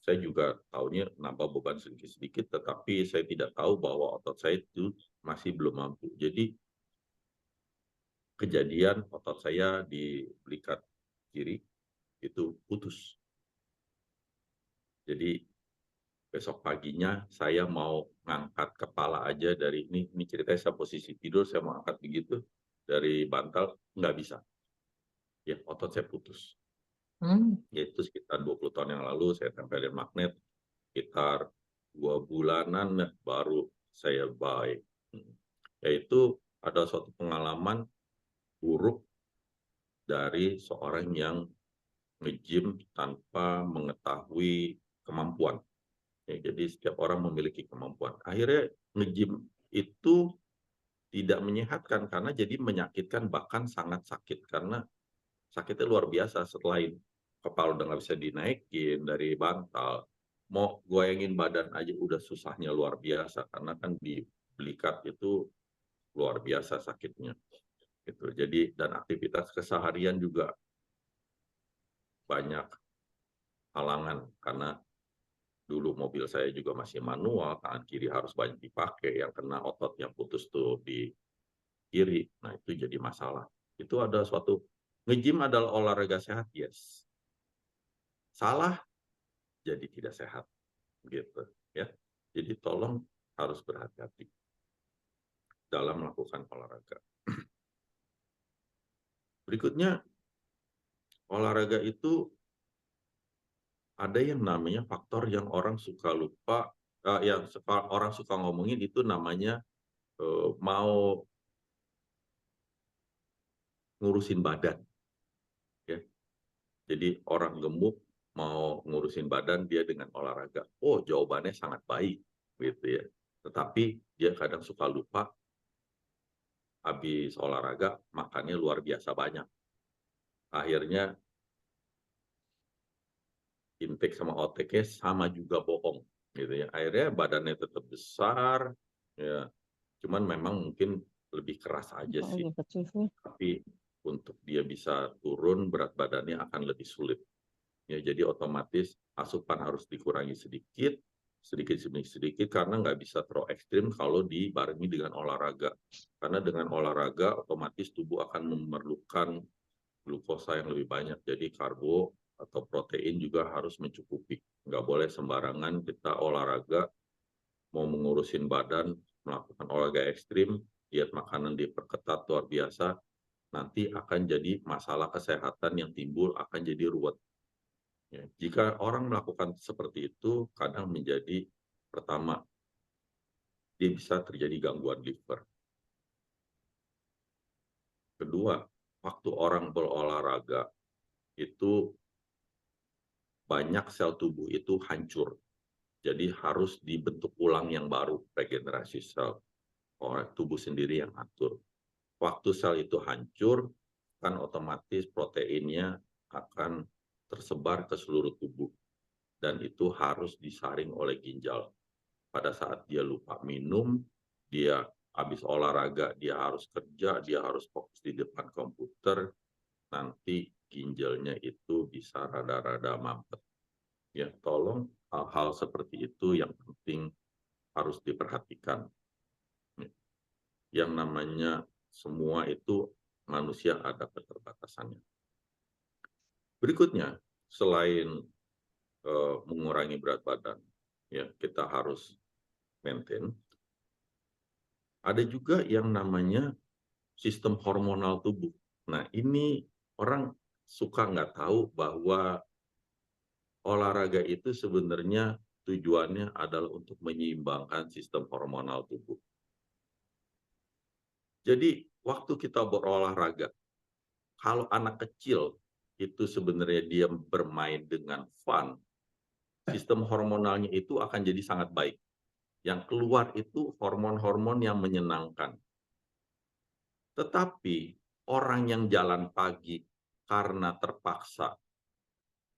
Saya juga tahunya nambah beban sedikit-sedikit, tetapi saya tidak tahu bahwa otot saya itu masih belum mampu. Jadi kejadian otot saya di belikat kiri itu putus. Jadi besok paginya saya mau ngangkat kepala aja dari ini ceritanya saya posisi tidur, saya mau angkat begitu dari bantal, nggak bisa. Ya, otot saya putus. Yaitu sekitar 20 tahun yang lalu saya tempelin magnet, sekitar 2 bulanan baru saya baik. Yaitu ada suatu pengalaman buruk dari seorang yang nge-gym tanpa mengetahui kemampuan. Ya, jadi setiap orang memiliki kemampuan. Akhirnya nge-gym itu tidak menyehatkan karena jadi menyakitkan, bahkan sangat sakit karena sakitnya luar biasa. Setelah kepala udah nggak bisa dinaikin dari bantal, mau goyangin badan aja udah susahnya luar biasa karena kan di belikat itu luar biasa sakitnya. Gitu. Jadi dan aktivitas keseharian juga banyak halangan karena dulu mobil saya juga masih manual, tangan kiri harus banyak dipakai, yang kena otot yang putus tuh di kiri. Nah, itu jadi masalah. Itu ada suatu nge-gym adalah olahraga sehat, yes. Salah jadi tidak sehat gitu ya. Jadi tolong harus berhati-hati dalam melakukan olahraga. Berikutnya, olahraga itu ada yang namanya faktor yang orang suka lupa, yang orang suka ngomongin itu namanya mau ngurusin badan. Ya. Jadi orang gemuk mau ngurusin badan dia dengan olahraga. Oh, jawabannya sangat baik, gitu ya. Tetapi dia kadang suka lupa, habis olahraga makannya luar biasa banyak. Akhirnya intake sama outtake-nya sama juga bohong, gitu ya. Akhirnya badannya tetap besar, ya. Cuman memang mungkin lebih keras aja sih. Tapi untuk dia bisa turun, berat badannya akan lebih sulit. Ya, jadi otomatis asupan harus dikurangi sedikit sedikit karena nggak bisa terlalu ekstrim kalau dibarengi dengan olahraga. Karena dengan olahraga otomatis tubuh akan memerlukan glukosa yang lebih banyak. Jadi karbo atau protein juga harus mencukupi. Nggak boleh sembarangan kita olahraga, mau mengurusin badan, melakukan olahraga ekstrim, diet makanan diperketat luar biasa, nanti akan jadi masalah kesehatan yang timbul akan jadi ruwet. Ya, jika orang melakukan seperti itu, kadang menjadi pertama, dia bisa terjadi gangguan liver. Kedua, waktu orang berolahraga, itu banyak sel tubuh itu hancur. Jadi harus dibentuk ulang yang baru, regenerasi sel. Tubuh sendiri yang atur. Waktu sel itu hancur, kan otomatis proteinnya akan tersebar ke seluruh tubuh. Dan itu harus disaring oleh ginjal. Pada saat dia lupa minum, dia habis olahraga, dia harus kerja, dia harus fokus di depan komputer, nanti ginjalnya itu bisa rada-rada mampet. Ya, tolong hal-hal seperti itu yang penting harus diperhatikan. Yang namanya semua itu manusia ada keterbatasannya. Berikutnya, selain mengurangi berat badan, ya kita harus maintain. Ada juga yang namanya sistem hormonal tubuh. Nah, ini orang suka nggak tahu bahwa olahraga itu sebenarnya tujuannya adalah untuk menyeimbangkan sistem hormonal tubuh. Jadi, waktu kita berolahraga, kalau anak kecil itu sebenarnya dia bermain dengan fun, sistem hormonalnya itu akan jadi sangat baik. Yang keluar itu hormon-hormon yang menyenangkan. Tetapi orang yang jalan pagi karena terpaksa,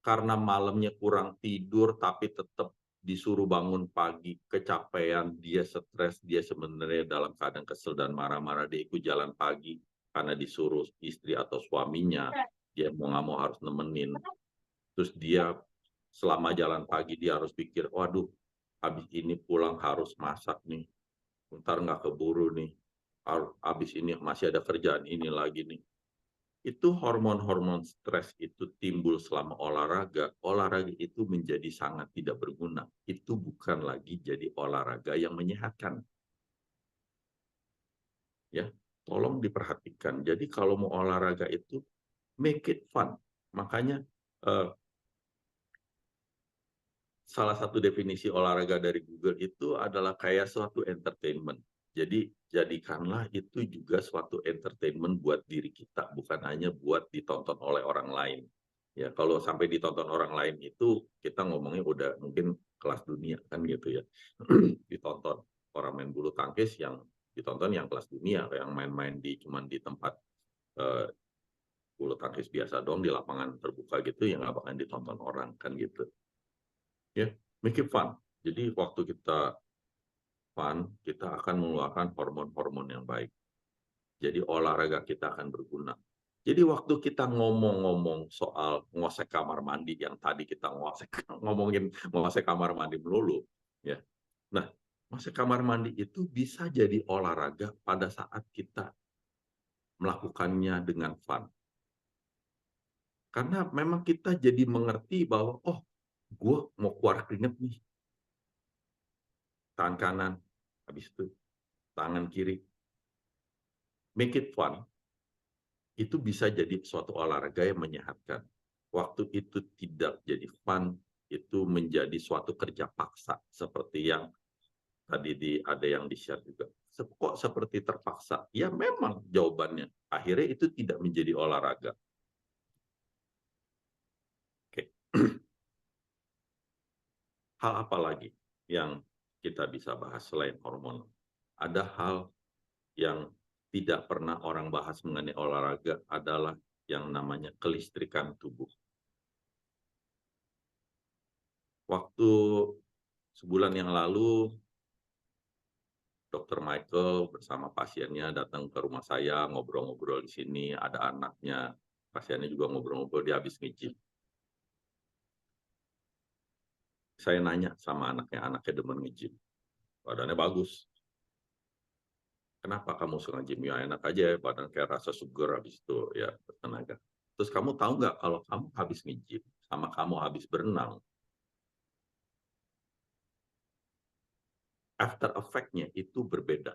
karena malamnya kurang tidur tapi tetap disuruh bangun pagi, kecapean, dia stres, dia sebenarnya dalam keadaan kesel dan marah-marah, dia ikut jalan pagi karena disuruh istri atau suaminya, dia mau nggak mau harus nemenin. Terus dia selama jalan pagi dia harus pikir, waduh, habis ini pulang harus masak nih, ntar nggak keburu nih, habis ini masih ada kerjaan ini lagi nih. Itu hormon-hormon stres itu timbul selama olahraga, olahraga itu menjadi sangat tidak berguna. Itu bukan lagi jadi olahraga yang menyehatkan. Ya, tolong diperhatikan. Jadi kalau mau olahraga itu make it fun. Makanya salah satu definisi olahraga dari Google itu adalah kayak suatu entertainment. Jadi jadikanlah itu juga suatu entertainment buat diri kita, bukan hanya buat ditonton oleh orang lain. Ya, kalau sampai ditonton orang lain itu kita ngomongnya udah mungkin kelas dunia kan gitu ya. Ditonton orang main bulu tangkis yang ditonton yang kelas dunia, yang main-main cuman di tempat bulu tangkis biasa dong di lapangan terbuka gitu yang nggak bakal ditonton orang kan gitu. Ya, make it fun. Jadi waktu kita fun, kita akan mengeluarkan hormon-hormon yang baik. Jadi olahraga kita akan berguna. Jadi waktu kita ngomong-ngomong soal ngosek kamar mandi yang tadi kita ngomongin ngosek kamar mandi melulu, ya. Nah, ngosek kamar mandi itu bisa jadi olahraga pada saat kita melakukannya dengan fun. Karena memang kita jadi mengerti bahwa, oh, gue mau keluar keringet nih. Tangan kanan, habis itu tangan kiri. Make it fun. Itu bisa jadi suatu olahraga yang menyehatkan. Waktu itu tidak jadi fun, itu menjadi suatu kerja paksa. Seperti yang tadi ada yang di-share juga. Kok seperti terpaksa? Ya memang jawabannya. Akhirnya itu tidak menjadi olahraga. Oke. Hal apa lagi yang kita bisa bahas selain hormon? Ada hal yang tidak pernah orang bahas mengenai olahraga adalah yang namanya kelistrikan tubuh. Waktu sebulan yang lalu Dokter Michael bersama pasiennya datang ke rumah saya, ngobrol-ngobrol di sini, ada anaknya. Pasiennya juga ngobrol-ngobrol, dia habis nge-gym. Saya nanya sama anaknya demen nge-gym. Badannya bagus. Kenapa kamu suka nge-gym? Ya enak aja, badan kayak rasa sugar habis itu, ya tenaga. Terus kamu tahu nggak kalau kamu habis nge-gym sama kamu habis berenang, after effect-nya itu berbeda.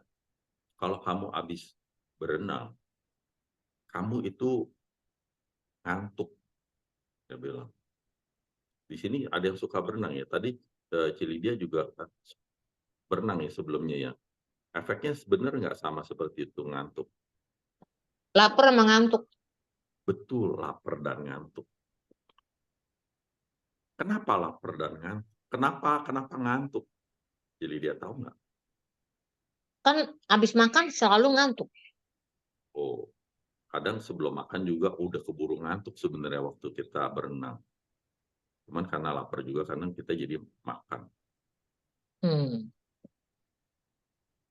Kalau kamu habis berenang, kamu itu ngantuk, dia bilang. Di sini ada yang suka berenang ya. Tadi Cilidia juga berenang ya sebelumnya ya. Efeknya sebenarnya nggak sama seperti itu, ngantuk. Lapar sama ngantuk. Betul, lapar dan ngantuk. Kenapa lapar dan ngantuk? Kenapa ngantuk? Cilidia tahu nggak? Kan habis makan selalu ngantuk. Oh, kadang sebelum makan juga udah keburu ngantuk sebenarnya waktu kita berenang. Cuman karena lapar juga kadang kita jadi makan.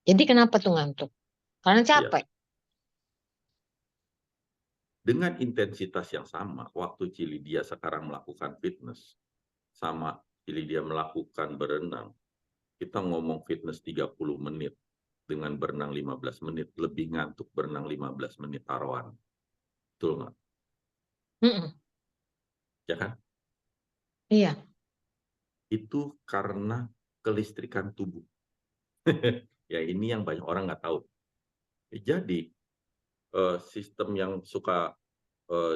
Jadi kenapa tuh ngantuk? Karena capek. Dengan intensitas yang sama, waktu Cilidia sekarang melakukan fitness, sama Cilidia melakukan berenang, kita ngomong fitness 30 menit, dengan berenang 15 menit, lebih ngantuk berenang 15 menit taruhan. Betul nggak? Ya kan? Iya. Itu karena kelistrikan tubuh. Ya ini yang banyak orang nggak tahu. Jadi sistem yang suka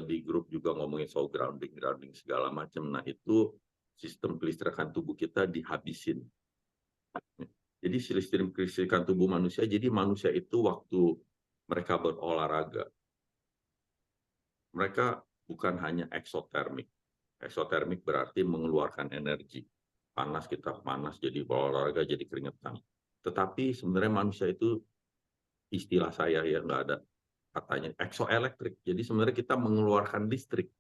di grup juga ngomongin soal grounding segala macam. Nah itu sistem kelistrikan tubuh kita dihabisin. Jadi sistem kelistrikan tubuh manusia, jadi manusia itu waktu mereka berolahraga, mereka bukan hanya eksotermik. Eksotermik berarti mengeluarkan energi. Panas, kita panas, jadi berolahraga, jadi keringetan. Tetapi sebenarnya manusia itu, istilah saya ya, nggak ada katanya, eksoelektrik. Jadi sebenarnya kita mengeluarkan listrik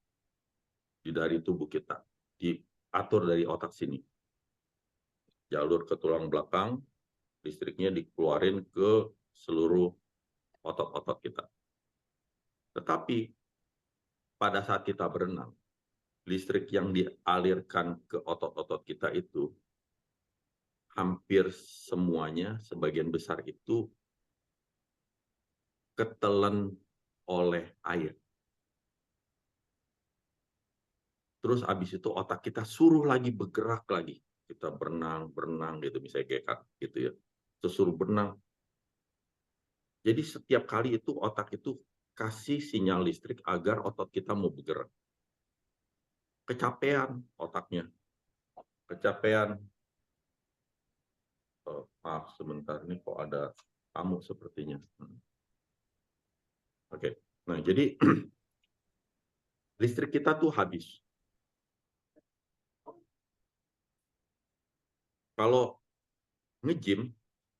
dari tubuh kita. Diatur dari otak sini. Jalur ke tulang belakang, listriknya dikeluarin ke seluruh otot-otot kita. Tetapi pada saat kita berenang, listrik yang dialirkan ke otot-otot kita itu hampir semuanya, sebagian besar itu ketelan oleh air. Terus habis itu otak kita suruh lagi bergerak lagi. Kita berenang gitu, misalnya kayak gitu ya. Terus suruh berenang. Jadi setiap kali itu otak itu kasih sinyal listrik agar otot kita mau bergerak. Kecapean otaknya. Kecapean. Maaf sebentar, ini kok ada tamu sepertinya. Oke. Nah, jadi listrik kita tuh habis. Kalau nge-gym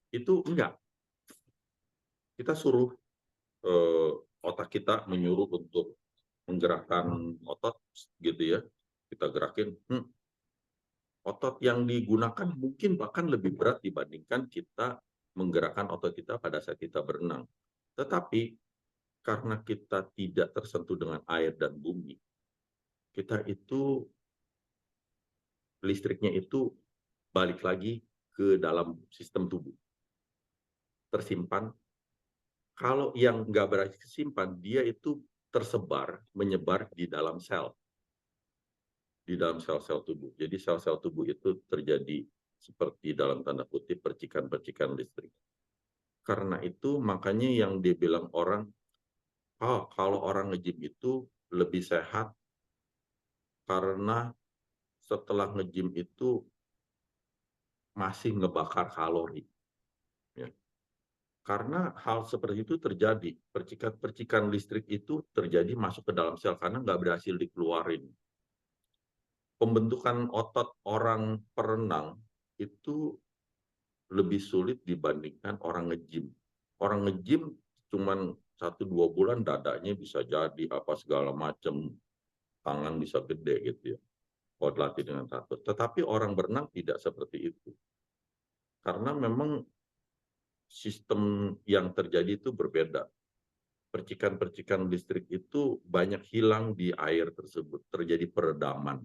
itu enggak. Kita suruh otak kita menyuruh untuk menggerakkan otot gitu ya. Kita gerakin. Otot yang digunakan mungkin bahkan lebih berat dibandingkan kita menggerakkan otot kita pada saat kita berenang. Tetapi karena kita tidak tersentuh dengan air dan bumi, kita itu listriknya itu balik lagi ke dalam sistem tubuh. Tersimpan. Kalau yang nggak berhasil kesimpan, dia itu tersebar, menyebar di dalam sel. Di dalam sel-sel tubuh. Jadi sel-sel tubuh itu terjadi seperti dalam tanda kutip percikan-percikan listrik. Karena itu makanya yang dibilang orang, kalau orang nge-gym itu lebih sehat karena setelah nge-gym itu masih ngebakar kalori. Ya. Karena hal seperti itu terjadi, percikan-percikan listrik itu terjadi masuk ke dalam sel karena nggak berhasil dikeluarin. Pembentukan otot orang perenang itu lebih sulit dibandingkan orang nge-gym. Orang nge-gym cuman 1-2 bulan dadanya bisa jadi apa segala macam, tangan bisa gede gitu ya. Kalau dilatih dengan teratur. Tetapi orang berenang tidak seperti itu. Karena memang sistem yang terjadi itu berbeda. Percikan-percikan listrik itu banyak hilang di air tersebut, terjadi peredaman.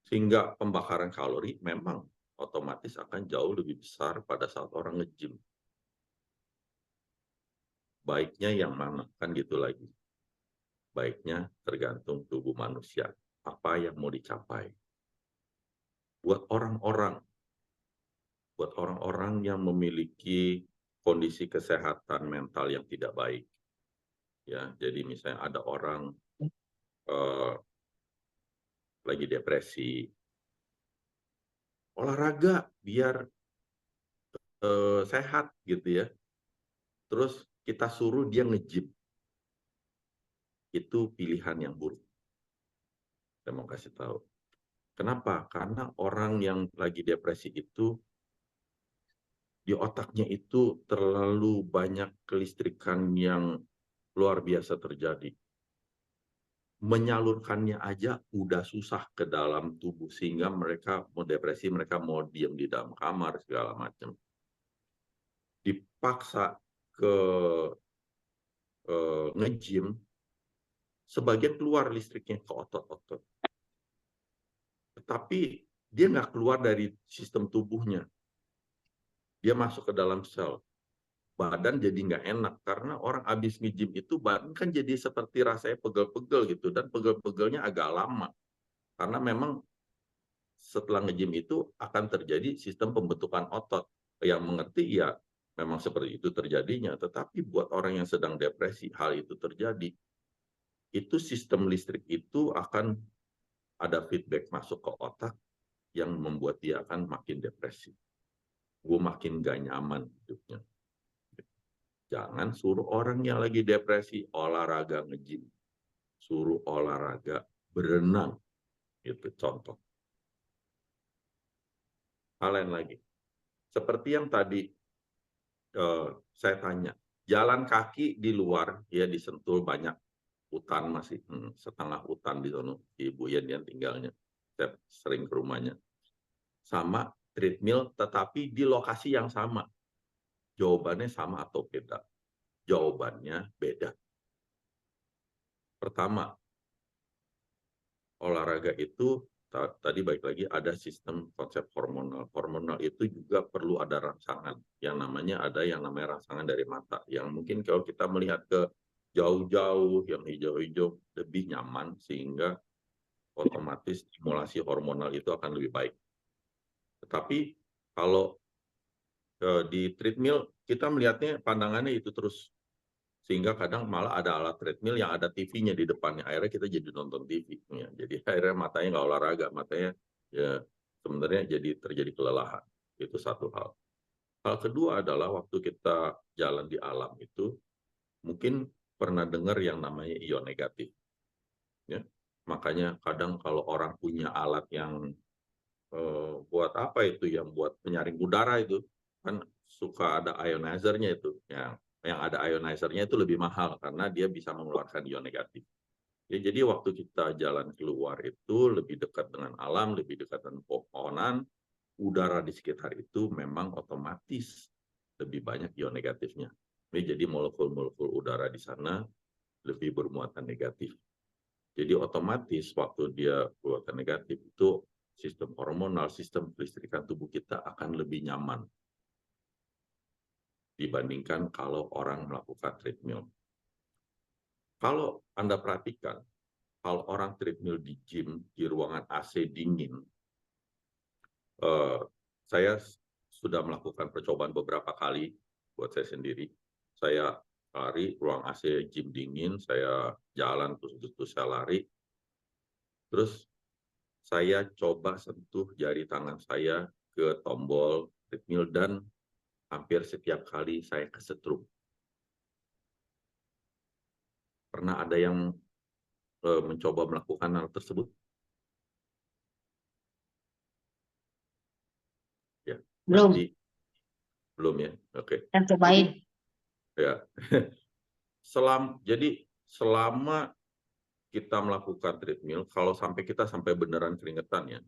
Sehingga pembakaran kalori memang otomatis akan jauh lebih besar pada saat orang nge-gym. Baiknya yang mana? Kan gitu lagi. Baiknya tergantung tubuh manusia. Apa yang mau dicapai. Buat orang-orang yang memiliki kondisi kesehatan mental yang tidak baik. Ya, jadi misalnya ada orang lagi depresi, olahraga biar sehat gitu ya. Terus kita suruh dia nge-gym. Itu pilihan yang buruk. Saya mau kasih tahu. Kenapa? Karena orang yang lagi depresi itu di otaknya itu terlalu banyak kelistrikan yang luar biasa terjadi. Menyalurkannya aja udah susah ke dalam tubuh sehingga mereka mau depresi, mereka mau diam di dalam kamar segala macam. Dipaksa ke nge-gym, sebagian keluar listriknya ke otot-otot. Tetapi dia nggak keluar dari sistem tubuhnya. Dia masuk ke dalam sel. Badan jadi nggak enak karena orang habis nge-gym itu badan kan jadi seperti rasanya pegel-pegel gitu dan pegel-pegelnya agak lama karena memang setelah nge-gym itu akan terjadi sistem pembentukan otot yang mengerti ya memang seperti itu terjadinya, tetapi buat orang yang sedang depresi hal itu terjadi itu sistem listrik itu akan ada feedback masuk ke otak yang membuat dia akan makin depresi, gue makin gak nyaman hidupnya. Jangan suruh orang yang lagi depresi olahraga nge-gym. Suruh olahraga berenang. Itu contoh. Hal lain lagi. Seperti yang tadi saya tanya. Jalan kaki di luar, ya di Sentul banyak hutan masih. Setengah hutan di sana. Ibu Yan tinggalnya. Saya sering ke rumahnya. Sama treadmill tetapi di lokasi yang sama. Jawabannya sama atau beda? Jawabannya beda. Pertama, olahraga itu tadi baik lagi ada sistem konsep hormonal. Hormonal itu juga perlu ada rangsangan. Yang namanya rangsangan dari mata. Yang mungkin kalau kita melihat ke jauh-jauh, yang hijau-hijau lebih nyaman sehingga otomatis stimulasi hormonal itu akan lebih baik. Tetapi kalau di treadmill kita melihatnya pandangannya itu terus. Sehingga kadang malah ada alat treadmill yang ada TV-nya di depannya. Akhirnya kita jadi nonton TV. Ya. Jadi akhirnya matanya nggak olahraga. Matanya ya sebenarnya jadi terjadi kelelahan. Itu satu hal. Hal kedua adalah waktu kita jalan di alam itu, mungkin pernah dengar yang namanya ion negatif. Ya. Makanya kadang kalau orang punya alat yang buat apa itu, yang buat penyaring udara itu, kan suka ada ionizer-nya itu. Yang ada ionizer-nya itu lebih mahal karena dia bisa mengeluarkan ion negatif. Ya, jadi waktu kita jalan keluar itu lebih dekat dengan alam, lebih dekat dengan pohonan, udara di sekitar itu memang otomatis lebih banyak ion negatifnya. Ya, jadi molekul-molekul udara di sana lebih bermuatan negatif. Jadi otomatis waktu dia bermuatan negatif itu sistem hormonal, sistem kelistrikan tubuh kita akan lebih nyaman dibandingkan kalau orang melakukan treadmill. Kalau Anda perhatikan, kalau orang treadmill di gym, di ruangan AC dingin, saya sudah melakukan percobaan beberapa kali buat saya sendiri. Saya lari, ruang AC gym dingin, saya jalan, terus saya lari. Terus saya coba sentuh jari tangan saya ke tombol treadmill dan hampir setiap kali saya kesetrum. Pernah ada yang mencoba melakukan hal tersebut? Ya, Belum. Belum ya. Oke. Saya cobain. Ya. Jadi selama kita melakukan treadmill, kalau kita sampai beneran keringetan ya,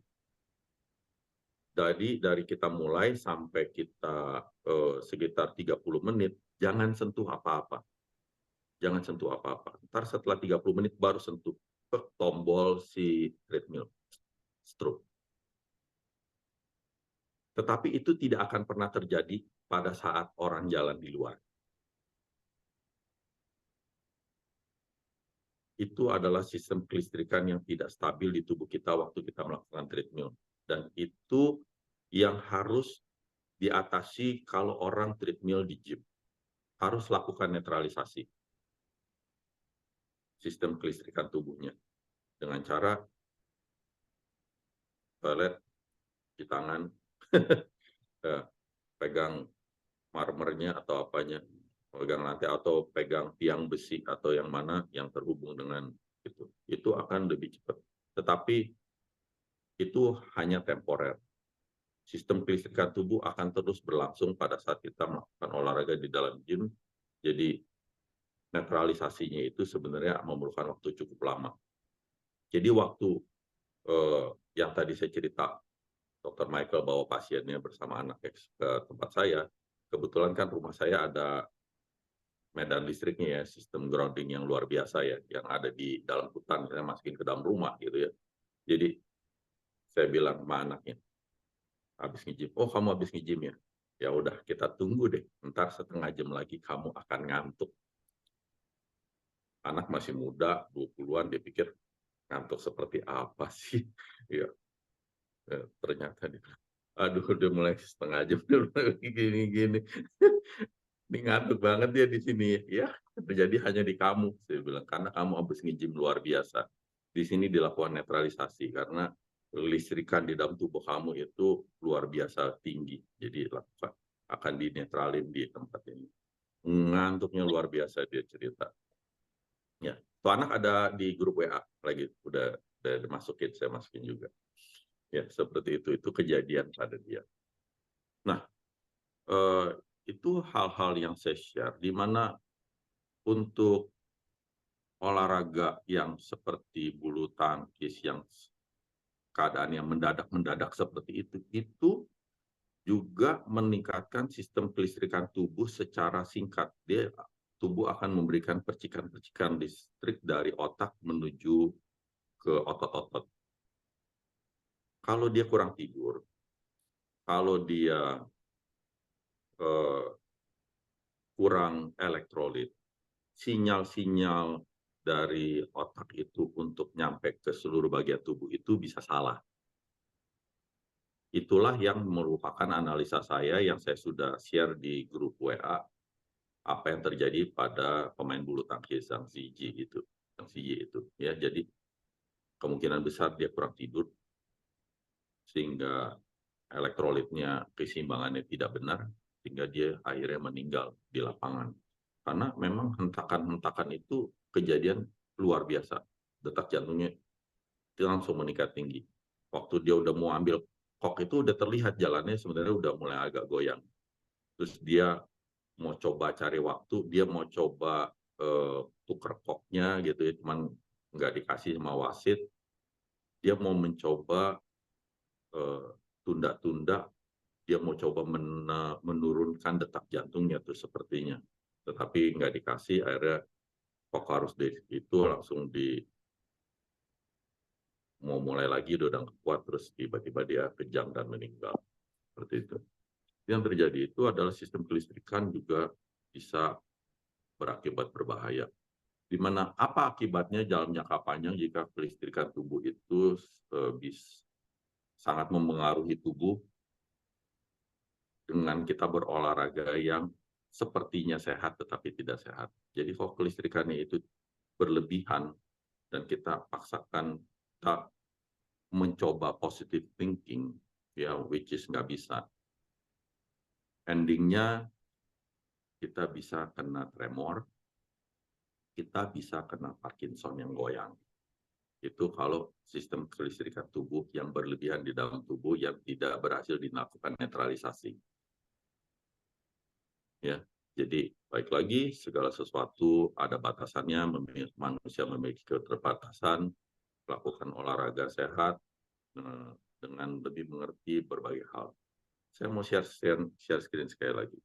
Jadi dari kita mulai sampai kita sekitar 30 menit, jangan sentuh apa-apa. Jangan sentuh apa-apa. Ntar setelah 30 menit baru sentuh tombol si treadmill, stroke. Tetapi itu tidak akan pernah terjadi pada saat orang jalan di luar. Itu adalah sistem kelistrikan yang tidak stabil di tubuh kita waktu kita melakukan treadmill. Dan itu yang harus diatasi kalau orang treadmill di gym. Harus lakukan netralisasi sistem kelistrikan tubuhnya dengan cara toilet di tangan, pegang marmernya atau apanya, pegang lantai atau pegang tiang besi atau yang mana yang terhubung dengan itu akan lebih cepat. Tetapi itu hanya temporer. Sistem kelistrikan tubuh akan terus berlangsung pada saat kita melakukan olahraga di dalam gym. Jadi netralisasinya itu sebenarnya memerlukan waktu cukup lama. Jadi waktu yang tadi saya cerita, Dr. Michael bawa pasiennya bersama anak ke tempat saya, kebetulan kan rumah saya ada medan listriknya ya, sistem grounding yang luar biasa ya, yang ada di dalam hutan, saya masukin ke dalam rumah gitu ya. Jadi saya bilang sama anaknya, habis nge-gym, oh kamu habis nge-gym ya? Ya udah kita tunggu deh, ntar setengah jam lagi kamu akan ngantuk. Anak masih muda, 20-an, dia pikir ngantuk seperti apa sih? Ya, ternyata dia, aduh udah mulai setengah jam, udah gini-gini. Ini ngantuk banget dia di sini. Ya, terjadi hanya di kamu, saya bilang, karena kamu habis nge-gym luar biasa. Di sini dilakukan netralisasi karena listrikan di dalam tubuh kamu itu luar biasa tinggi. Jadi akan dinetralin di tempat ini. Ngantuknya luar biasa dia cerita. Ya, tuh anak ada di grup WA lagi, udah dimasukin, saya masukin juga. Ya, seperti itu kejadian pada dia. Nah, itu hal-hal yang saya share, di mana untuk olahraga yang seperti bulu tangkis yang keadaan yang mendadak seperti itu juga meningkatkan sistem kelistrikan tubuh secara singkat. Tubuh akan memberikan percikan-percikan listrik dari otak menuju ke otot-otot. Kalau dia kurang tidur, kalau dia kurang elektrolit, sinyal-sinyal dari otak itu untuk nyampe ke seluruh bagian tubuh itu bisa salah. Itulah yang merupakan analisa saya yang saya sudah share di grup WA, apa yang terjadi pada pemain bulu tangkis yang CJ itu. Ya, jadi kemungkinan besar dia kurang tidur, sehingga elektrolitnya, keseimbangannya tidak benar, sehingga dia akhirnya meninggal di lapangan. Karena memang hentakan-hentakan itu kejadian luar biasa. Detak jantungnya langsung meningkat tinggi. Waktu dia udah mau ambil kok itu udah terlihat jalannya sebenarnya udah mulai agak goyang. Terus dia mau coba cari waktu, dia mau coba tuker koknya gitu ya, cuman nggak dikasih sama wasit. Dia mau mencoba tunda-tunda, dia mau coba menurunkan detak jantungnya tuh sepertinya. Tetapi nggak dikasih, akhirnya kok harus itu langsung mau mulai lagi udah nggak kuat, terus tiba-tiba dia kejang dan meninggal. Seperti itu. Yang terjadi itu adalah sistem kelistrikan juga bisa berakibat berbahaya. Di mana apa akibatnya dalam jangka panjang jika kelistrikan tubuh itu sangat mempengaruhi tubuh dengan kita berolahraga yang sepertinya sehat tetapi tidak sehat. Jadi kalau kelistrikannya itu berlebihan dan kita paksakan kita mencoba positive thinking, ya, which is nggak bisa. Endingnya kita bisa kena tremor, kita bisa kena Parkinson yang goyang. Itu kalau sistem kelistrikan tubuh yang berlebihan di dalam tubuh yang tidak berhasil dilakukan netralisasi. Ya, jadi baik lagi segala sesuatu ada batasannya, manusia memiliki keterbatasan, lakukan olahraga sehat, dengan lebih mengerti berbagai hal. Saya mau share screen sekali lagi.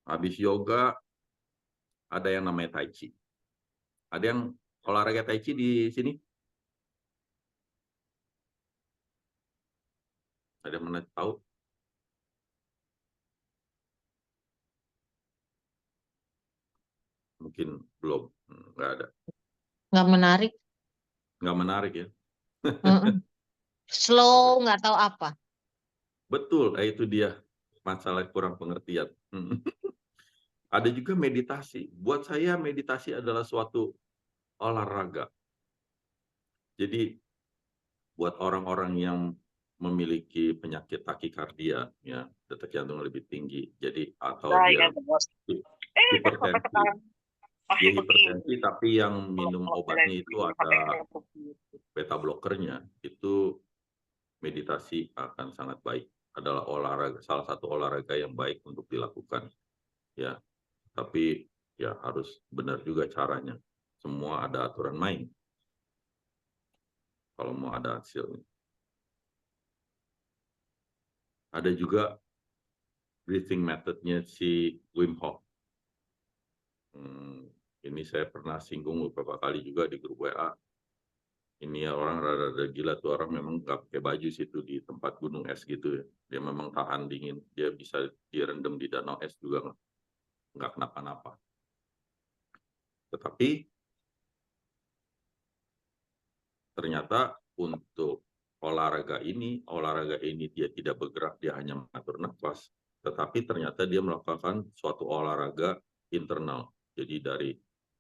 Habis yoga, ada yang namanya Tai Chi. Ada yang olahraga Tai Chi di sini? Ada yang mana tahu? Mungkin belum. Nggak ada. Nggak menarik. Nggak menarik ya. Mm-mm. Slow, nggak tahu apa. Betul, itu dia masalah kurang pengertian. Ada juga meditasi. Buat saya meditasi adalah suatu olahraga. Jadi buat orang-orang yang memiliki penyakit takikardia, ya, detak jantung lebih tinggi, jadi atau dia hipertensi, dia hipertensi tapi yang minum obatnya itu ada beta blokernya, itu meditasi akan sangat baik. Adalah olahraga, salah satu olahraga yang baik untuk dilakukan, ya. Tapi ya harus benar juga caranya. Semua ada aturan main. Kalau mau ada hasilnya. Ada juga breathing methodnya si Wim Hof. Ini saya pernah singgung beberapa kali juga di grup WA. Ini orang rada-rada gila tuh, orang memang nggak pakai baju situ di tempat gunung es gitu ya. Dia memang tahan dingin. Dia bisa direndam di danau es juga nggak kenapa-napa. Tetapi ternyata untuk olahraga ini dia tidak bergerak, dia hanya mengatur nafas. Tetapi ternyata dia melakukan suatu olahraga internal. Jadi dari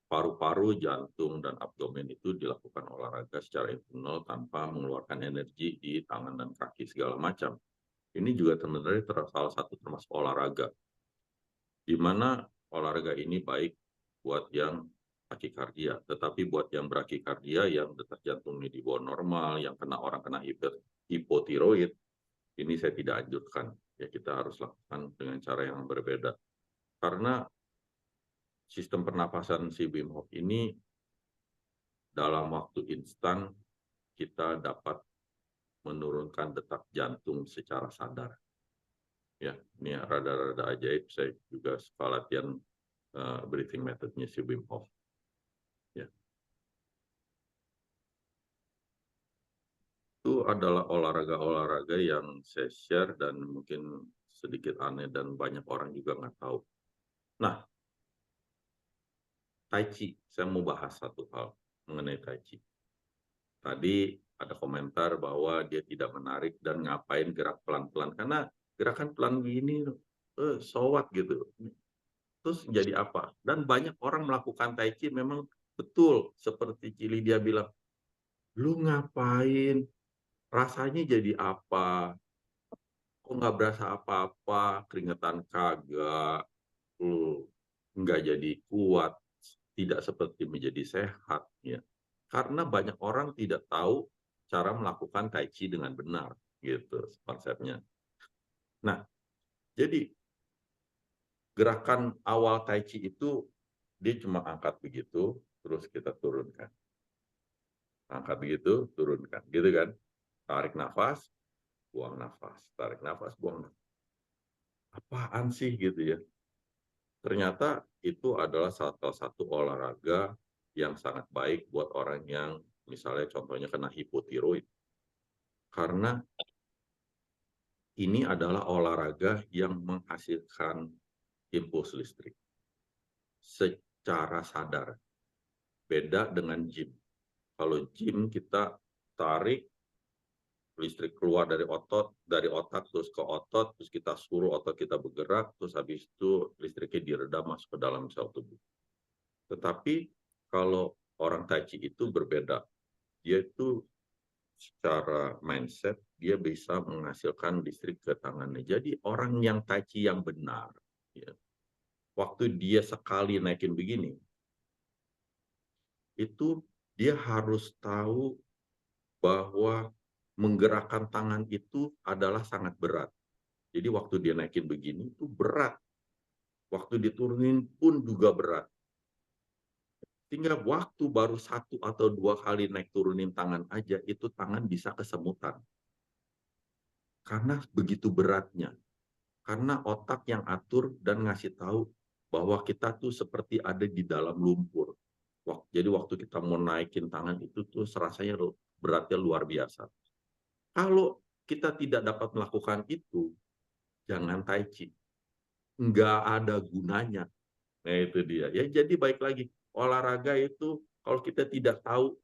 paru-paru, jantung, dan abdomen itu dilakukan olahraga secara internal tanpa mengeluarkan energi di tangan dan kaki segala macam. Ini juga sebenarnya salah satu termasuk olahraga. Di mana olahraga ini baik buat yang takikardia, tetapi buat yang brakikardia yang detak jantungnya di bawah normal, yang orang kena hipotiroid, ini saya tidak anjurkan. Ya kita harus lakukan dengan cara yang berbeda. Karena sistem pernapasan si Wim Hof ini dalam waktu instan kita dapat menurunkan detak jantung secara sadar. Ya, ini rada-rada ajaib. Saya juga suka latihan breathing methodnya si Wim Hof. Ya. Itu adalah olahraga-olahraga yang saya share dan mungkin sedikit aneh dan banyak orang juga nggak tahu. Nah, Tai Chi, saya mau bahas satu hal mengenai Tai Chi. Tadi ada komentar bahwa dia tidak menarik dan ngapain gerak pelan-pelan. Karena gerakan pelan begini, so what gitu. Terus jadi apa? Dan banyak orang melakukan Tai Chi memang betul. Seperti Cili dia bilang, lu ngapain? Rasanya jadi apa? Kok nggak berasa apa-apa? Keringetan kagak. Nggak jadi kuat. Tidak seperti menjadi sehat. Ya. Karena banyak orang tidak tahu cara melakukan Tai Chi dengan benar, gitu konsepnya. Nah, jadi gerakan awal Tai Chi itu dia cuma angkat begitu, terus kita turunkan. Angkat begitu, turunkan, gitu kan? Tarik nafas, buang nafas, tarik nafas, buang nafas. Apaan sih gitu ya? Ternyata itu adalah salah satu olahraga yang sangat baik buat orang yang misalnya contohnya kena hipotiroid. Karena ini adalah olahraga yang menghasilkan impuls listrik secara sadar. Beda dengan gym. Kalau gym kita tarik listrik keluar dari otak terus ke otot, terus kita suruh otot kita bergerak, terus habis itu listriknya diredam masuk ke dalam sel tubuh. Tetapi kalau orang Tai Chi itu berbeda. Dia itu secara mindset, dia bisa menghasilkan listrik ke tangannya. Jadi orang yang Tai Chi yang benar, ya, waktu dia sekali naikin begini, itu dia harus tahu bahwa menggerakkan tangan itu adalah sangat berat. Jadi waktu dia naikin begini itu berat. Waktu diturunin pun juga berat. Sehingga waktu baru 1 atau 2 kali naik turunin tangan aja, itu tangan bisa kesemutan. Karena begitu beratnya. Karena otak yang atur dan ngasih tahu bahwa kita tuh seperti ada di dalam lumpur. Jadi waktu kita mau naikin tangan itu tuh rasanya beratnya luar biasa. Kalau kita tidak dapat melakukan itu, jangan tai chi. Nggak ada gunanya. Nah itu dia. Ya jadi baik lagi, olahraga itu kalau kita tidak tahu,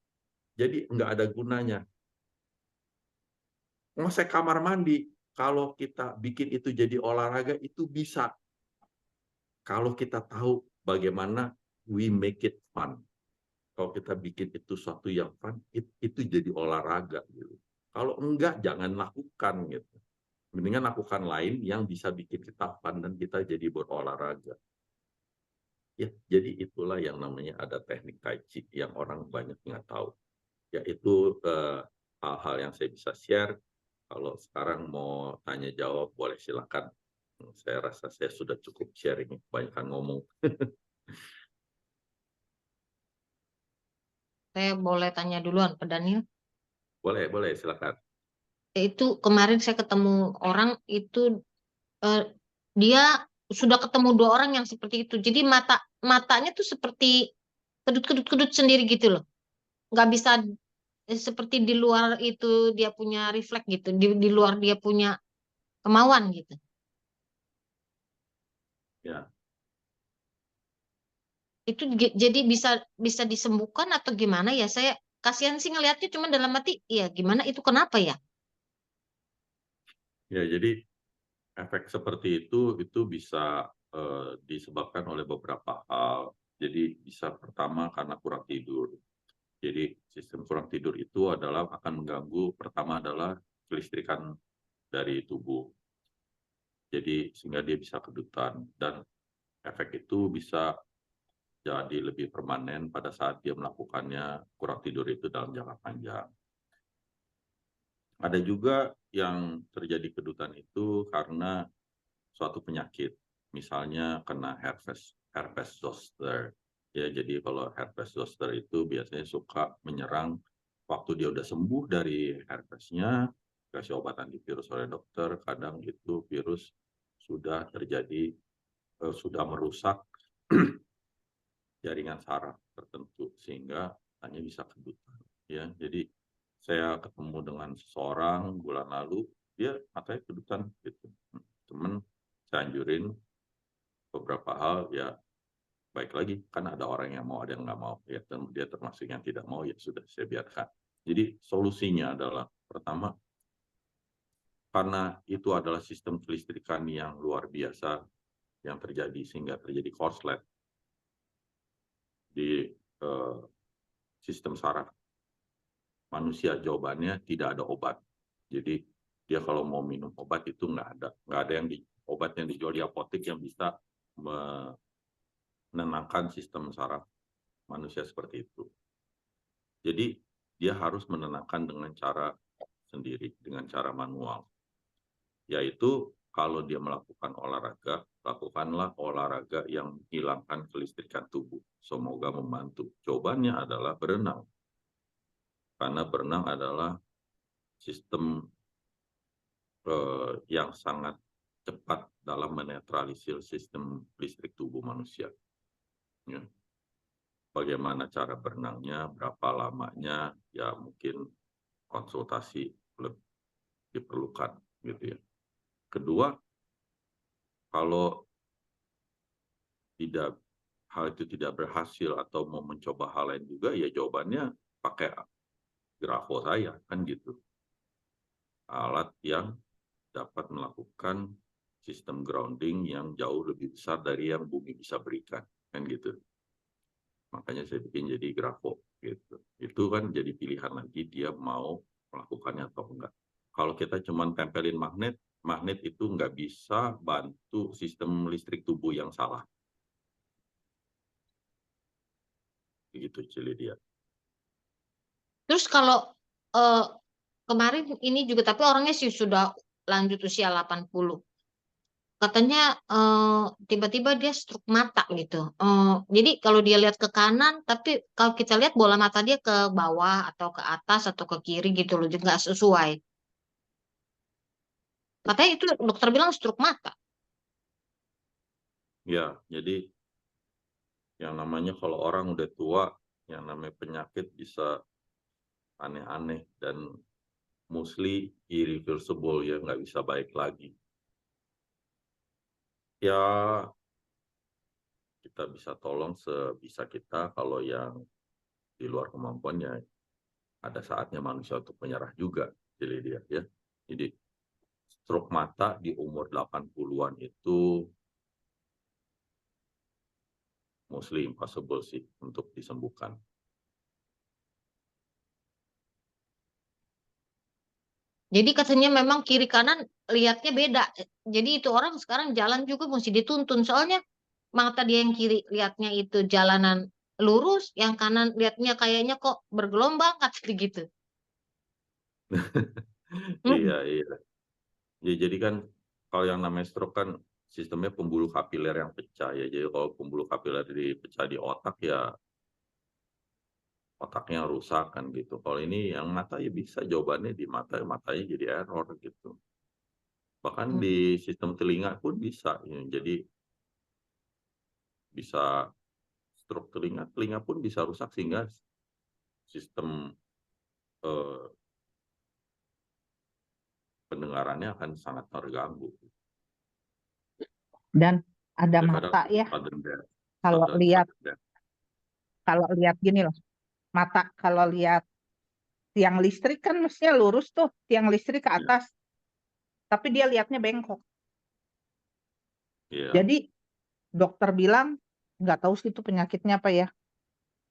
jadi nggak ada gunanya. Ngecek kamar mandi, kalau kita bikin itu jadi olahraga, itu bisa. Kalau kita tahu bagaimana we make it fun. Kalau kita bikin itu suatu yang fun, itu jadi olahraga. Gitu. Kalau enggak, jangan lakukan. Gitu. Mendingan lakukan lain yang bisa bikin kita fun dan kita jadi berolahraga. Ya, jadi itulah yang namanya ada teknik Tai Chi yang orang banyak nggak tahu. Yaitu hal-hal yang saya bisa share. Kalau sekarang mau tanya jawab, boleh silakan. Saya rasa saya sudah cukup sharing, kebanyakan ngomong. Saya boleh tanya duluan, Pak Daniel. Boleh, silakan. Itu kemarin saya ketemu orang itu dia sudah ketemu 2 orang yang seperti itu. Jadi matanya tuh seperti kedut-kedut sendiri gitu loh. Nggak bisa seperti di luar itu dia punya refleks gitu. Di luar dia punya kemauan gitu. Ya. Itu jadi bisa disembuhkan atau gimana ya? Saya kasihan sih ngelihatnya, cuma dalam hati ya gimana itu kenapa ya? Ya, jadi efek seperti itu bisa disebabkan oleh beberapa hal. Jadi bisa pertama karena kurang tidur. Jadi sistem kurang tidur itu akan mengganggu, pertama adalah kelistrikan dari tubuh. Jadi sehingga dia bisa kedutan dan efek itu bisa jadi lebih permanen pada saat dia melakukannya kurang tidur itu dalam jangka panjang. Ada juga yang terjadi kedutan itu karena suatu penyakit, misalnya kena herpes zoster. Ya, jadi kalau herpes zoster itu biasanya suka menyerang waktu dia udah sembuh dari herpesnya, kasih obat antivirus oleh dokter, kadang itu virus sudah sudah merusak jaringan saraf tertentu sehingga hanya bisa kedutan. Ya, jadi saya ketemu dengan seseorang bulan lalu, dia matanya kedutan gitu. Temen saya anjurin beberapa hal, ya baik lagi, kan ada orang yang mau, ada yang nggak mau. Ya, dia termasuk yang tidak mau, ya sudah saya biarkan. Jadi solusinya adalah pertama, karena itu adalah sistem kelistrikan yang luar biasa yang terjadi sehingga terjadi korslet di sistem saraf manusia. Jawabannya tidak ada obat. Jadi dia kalau mau minum obat itu nggak ada yang obat yang dijual di apotek yang bisa menenangkan sistem saraf manusia seperti itu. Jadi dia harus menenangkan dengan cara sendiri, dengan cara manual. Yaitu kalau dia melakukan olahraga, lakukanlah olahraga yang menghilangkan kelistrikan tubuh. Semoga membantu. Jawabannya adalah berenang. Karena berenang adalah sistem yang sangat cepat dalam menetralisir sistem listrik tubuh manusia. Ya. Bagaimana cara berenangnya, berapa lamanya, ya mungkin konsultasi lebih diperlukan gitu ya. Kedua, kalau hal itu tidak berhasil atau mau mencoba hal lain juga, ya jawabannya pakai grafo saya kan gitu. Alat yang dapat melakukan sistem grounding yang jauh lebih besar dari yang bumi bisa berikan kan gitu. Makanya saya bikin jadi grafo gitu. Itu kan jadi pilihan lagi dia mau melakukannya atau enggak. Kalau kita cuma tempelin magnet itu nggak bisa bantu sistem listrik tubuh yang salah. Begitu Cilidia. Terus kalau kemarin ini juga, tapi orangnya sih sudah lanjut usia 80. katanya tiba-tiba dia stroke mata gitu. Jadi kalau dia lihat ke kanan, tapi kalau kita lihat bola mata dia ke bawah atau ke atas atau ke kiri gitu loh, jadi nggak sesuai. Katanya itu dokter bilang stroke mata. Ya, jadi yang namanya kalau orang udah tua, yang namanya penyakit bisa aneh-aneh dan mostly irreversible ya, nggak bisa baik lagi. Ya, kita bisa tolong sebisa kita, kalau yang di luar kemampuannya ada saatnya manusia untuk menyerah juga, jadi dia ya. Jadi stroke mata di umur 80-an itu mostly impossible sih untuk disembuhkan. Jadi katanya memang kiri kanan lihatnya beda. Jadi itu orang sekarang jalan juga mesti dituntun. Soalnya mata dia yang kiri lihatnya itu jalanan lurus, yang kanan lihatnya kayaknya kok bergelombang kata gitu. Iya, iya. Ya, jadi kan kalau yang namanya stroke kan sistemnya pembuluh kapiler yang pecah ya. Jadi kalau pembuluh kapiler dipecah di otak ya otaknya rusak kan gitu. Kalau ini yang mata ya bisa jawabannya di mata, matanya jadi error gitu. Bahkan Hmm. di sistem telinga pun bisa. Ya. Jadi bisa stroke telinga, telinga pun bisa rusak sehingga sistem eh, pendengarannya akan sangat terganggu. Dan ada Ya kadang mata ya, sudden death, kalau lihat sudden death. gini loh, mata kalau lihat tiang listrik kan mestinya lurus tuh, tiang listrik ke Ya, atas, tapi dia lihatnya bengkok. ya. Jadi dokter bilang nggak tahu sih itu penyakitnya apa ya.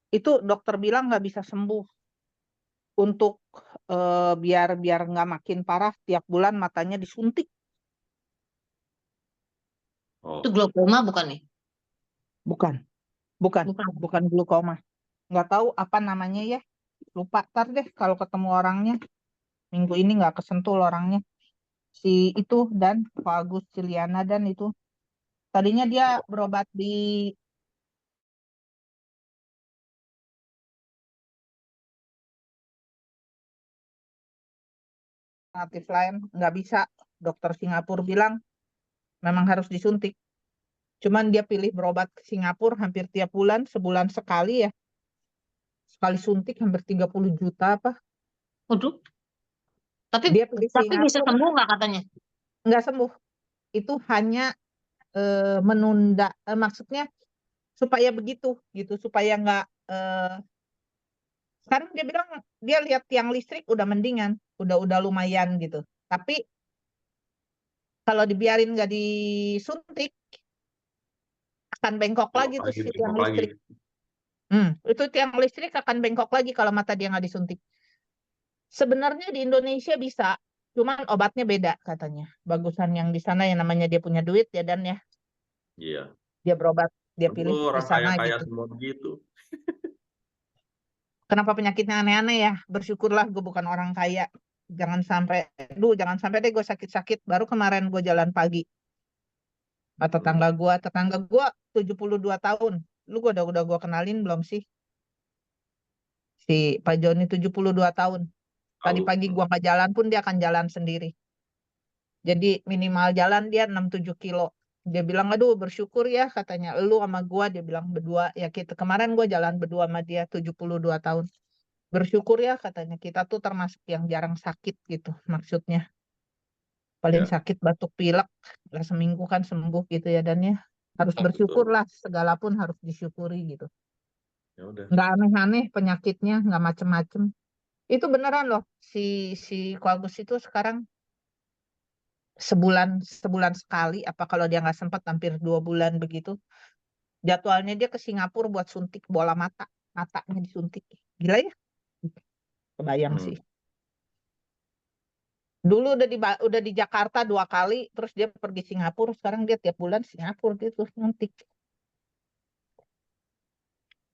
Itu dokter bilang nggak bisa sembuh. Untuk biar nggak makin parah, tiap bulan matanya disuntik. Itu Oh, glaukoma bukan nih? Bukan, bukan, Bukan. bukan glaukoma. Nggak tahu apa namanya ya. Lupa, ntar deh kalau ketemu orangnya. Minggu ini nggak kesentul orangnya. Si itu dan Pak Agus Ciliana dan itu. Tadinya dia berobat di alternatif lain, nggak bisa. Dokter Singapura bilang memang harus disuntik. Cuman dia pilih berobat ke Singapura hampir tiap bulan, sebulan sekali ya. Sekali suntik hampir 30 juta apa. Waduh. Tapi Dia pilih bisa Singapura, sembuh nggak katanya? nggak sembuh. Itu hanya menunda, maksudnya supaya begitu, gitu, supaya nggak. Sekarang dia bilang dia lihat tiang listrik udah mendingan, udah lumayan gitu. Tapi kalau dibiarin nggak disuntik, akan bengkok lagi tuh si tiang bengkok lagi. listrik. Itu tiang listrik akan bengkok lagi kalau mata dia nggak disuntik. Sebenarnya di Indonesia bisa, cuman obatnya beda katanya. Bagusan yang di sana yang namanya dia punya duit ya dan ya Iya. dia berobat, dia Tentu pilih di orang sana kaya-kaya gitu. semua begitu. Kenapa penyakitnya aneh-aneh ya? Bersyukurlah gue bukan orang kaya. Jangan sampai deh gue sakit-sakit. Baru kemarin gue jalan pagi. Tetangga gue 72 tahun. Lu udah gue kenalin belum sih? Si Pak Joni 72 tahun. Tadi Tahu. pagi gua nggak jalan pun dia akan jalan sendiri. Jadi minimal jalan dia 6-7 kilo. Dia bilang, aduh bersyukur ya katanya. Lu sama gua, dia bilang berdua. Ya kita kemarin gua jalan berdua sama dia 72 tahun. Bersyukur ya katanya. Kita tuh termasuk yang jarang sakit gitu maksudnya. Paling Ya, sakit batuk pilek. Lah seminggu kan sembuh gitu ya dan ya. Harus bersyukur betul. lah. Segala pun harus disyukuri gitu. Ya udah. Nggak aneh-aneh penyakitnya. Nggak macem-macem. Itu beneran loh. Si Koagus itu sekarang sebulan sebulan sekali apa kalau dia nggak sempat hampir 2 bulan begitu jadwalnya dia ke Singapura buat suntik bola matanya disuntik gila ya kebayang Hmm. sih dulu udah di Jakarta 2 kali terus dia pergi Singapura sekarang dia tiap bulan Singapura gitu suntik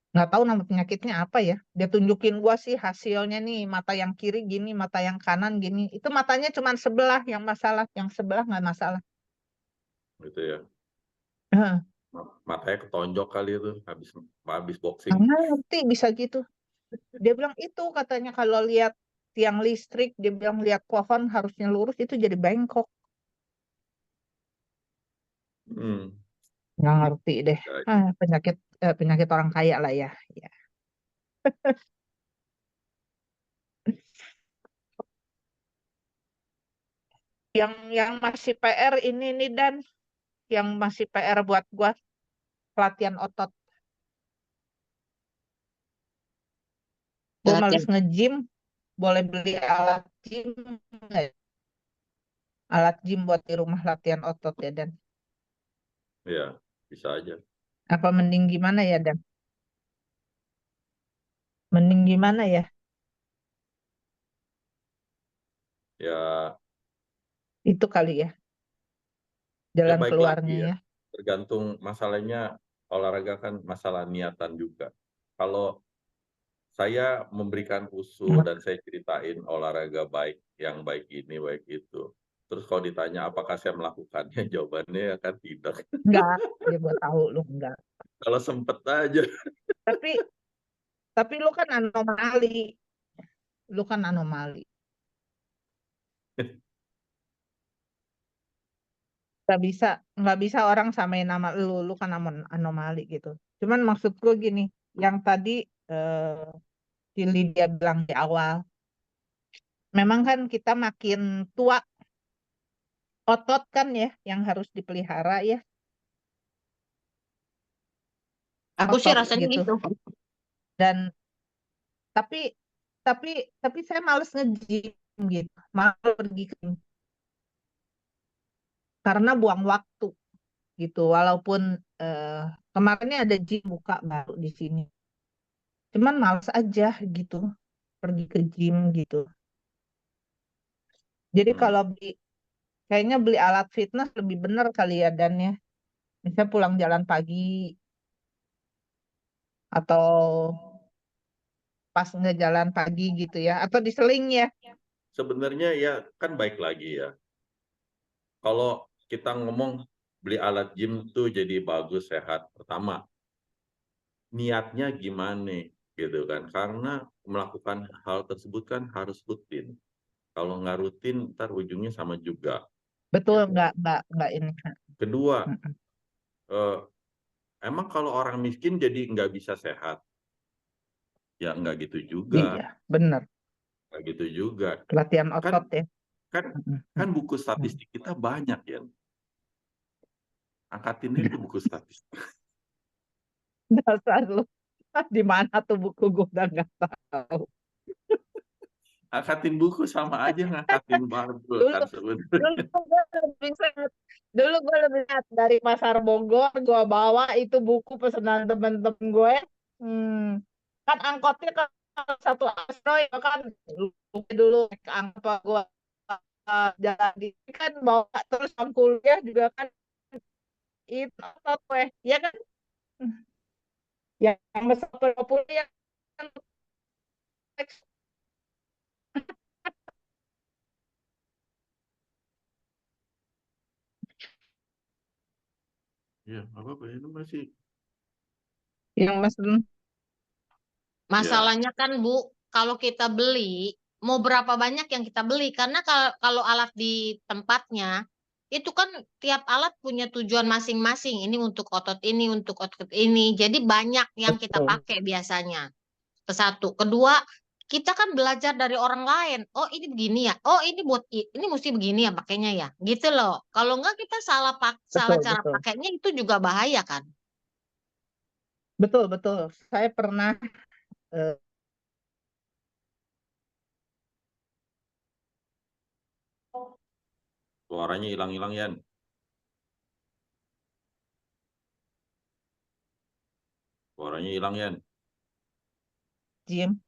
nggak tahu nama penyakitnya apa ya dia tunjukin gua sih hasilnya nih mata yang kiri gini mata yang kanan gini itu matanya cuma sebelah yang masalah yang sebelah nggak masalah gitu ya. Heeh. Matanya ketonjok kali itu habis boxing. Ngerti bisa gitu. Dia bilang itu katanya kalau lihat tiang listrik, dia bilang lihat pohon harusnya lurus itu jadi bengkok. Hmm. Nggak ngerti deh. Ya, Penyakit orang kaya lah ya. Ya. Yang masih PR ini nih Dan, yang masih PR buat gua latihan otot. Gua males Latihan. nge-gym, boleh beli alat gym nggak ya? Alat gym buat di rumah latihan otot ya Dan. ya, bisa aja. Apa mending gimana ya Dan? Mending gimana ya? Ya, Itu kali ya ya jalan baik keluarnya lagi ya. ya. Tergantung masalahnya, olahraga kan masalah niatan juga. Kalau saya memberikan usul Nah, dan saya ceritain olahraga baik, yang baik ini, baik itu. Terus kalau ditanya apakah saya melakukannya, jawabannya ya kan tidak. enggak, ya gua tahu lu enggak. Kalau sempet aja. Tapi tapi lu kan anomali. Lu kan anomali. Nggak bisa orang samain nama lu kan anomali gitu. Cuman maksud gue gini, yang tadi si Lydia bilang di awal, memang kan kita makin tua, otot kan ya yang harus dipelihara ya, Aku sih otot rasanya gitu. gitu. Dan tapi tapi saya males nge-gym gitu, males pergi ke gym karena buang waktu gitu. Walaupun eh, kemarinnya ada gym buka baru di sini, cuman males aja gitu pergi ke gym gitu. Jadi Hmm. kalau kayaknya beli alat fitness lebih bener kali ya Dan ya. Misalnya pulang jalan pagi atau pas nggak jalan pagi gitu ya. Atau diseling ya. Sebenarnya ya kan baik lagi ya. Kalau kita ngomong beli alat gym tuh jadi bagus, sehat. Pertama, niatnya gimana gitu kan. Karena melakukan hal tersebut kan harus rutin. Kalau nggak rutin, ntar ujungnya sama juga. Betul Gitu. nggak ini. Kedua, Mm-mm. eh, emang kalau orang miskin jadi nggak bisa sehat? Ya nggak gitu juga. Iya, bener. Nggak gitu juga. Latihan Kan otot ya. kan Mm-mm. kan buku Mm-mm. statistik kita banyak ya. Angkatin itu buku statistik. Dasar lu. Di mana tuh buku gue udah nggak tahu. Angkatin buku sama aja ngangkatin barbel Dulu, kan sebenarnya. dulu gue lebih sehat. Dulu gue lebih sehat dari Pasar Bogor. Gue bawa itu buku pesanan temen-temen gue. Hmm. Kan angkotnya kan satu astro ya kan dulu naik angkot gue jalan di kan bawa terus yang kuliah juga kan itu otot gue ya kan yang besar 20 ya kan Ya, apa ini masih yang mesen ya Masalahnya kan Bu, kalau kita beli, mau berapa banyak yang kita beli? Karena kalau alat di tempatnya, itu kan tiap alat punya tujuan masing-masing. Ini untuk otot ini, untuk otot ini. Jadi banyak yang kita betul pakai biasanya. Ke satu. Kedua, kita kan belajar dari orang lain. Oh ini begini ya. Oh ini buat ini mesti begini ya pakainya ya. Gitu loh. Kalau enggak kita salah betul cara betul pakainya itu juga bahaya kan. betul betul saya pernah eh, suaranya hilang-hilang Yan. Suaranya hilang Yan. gym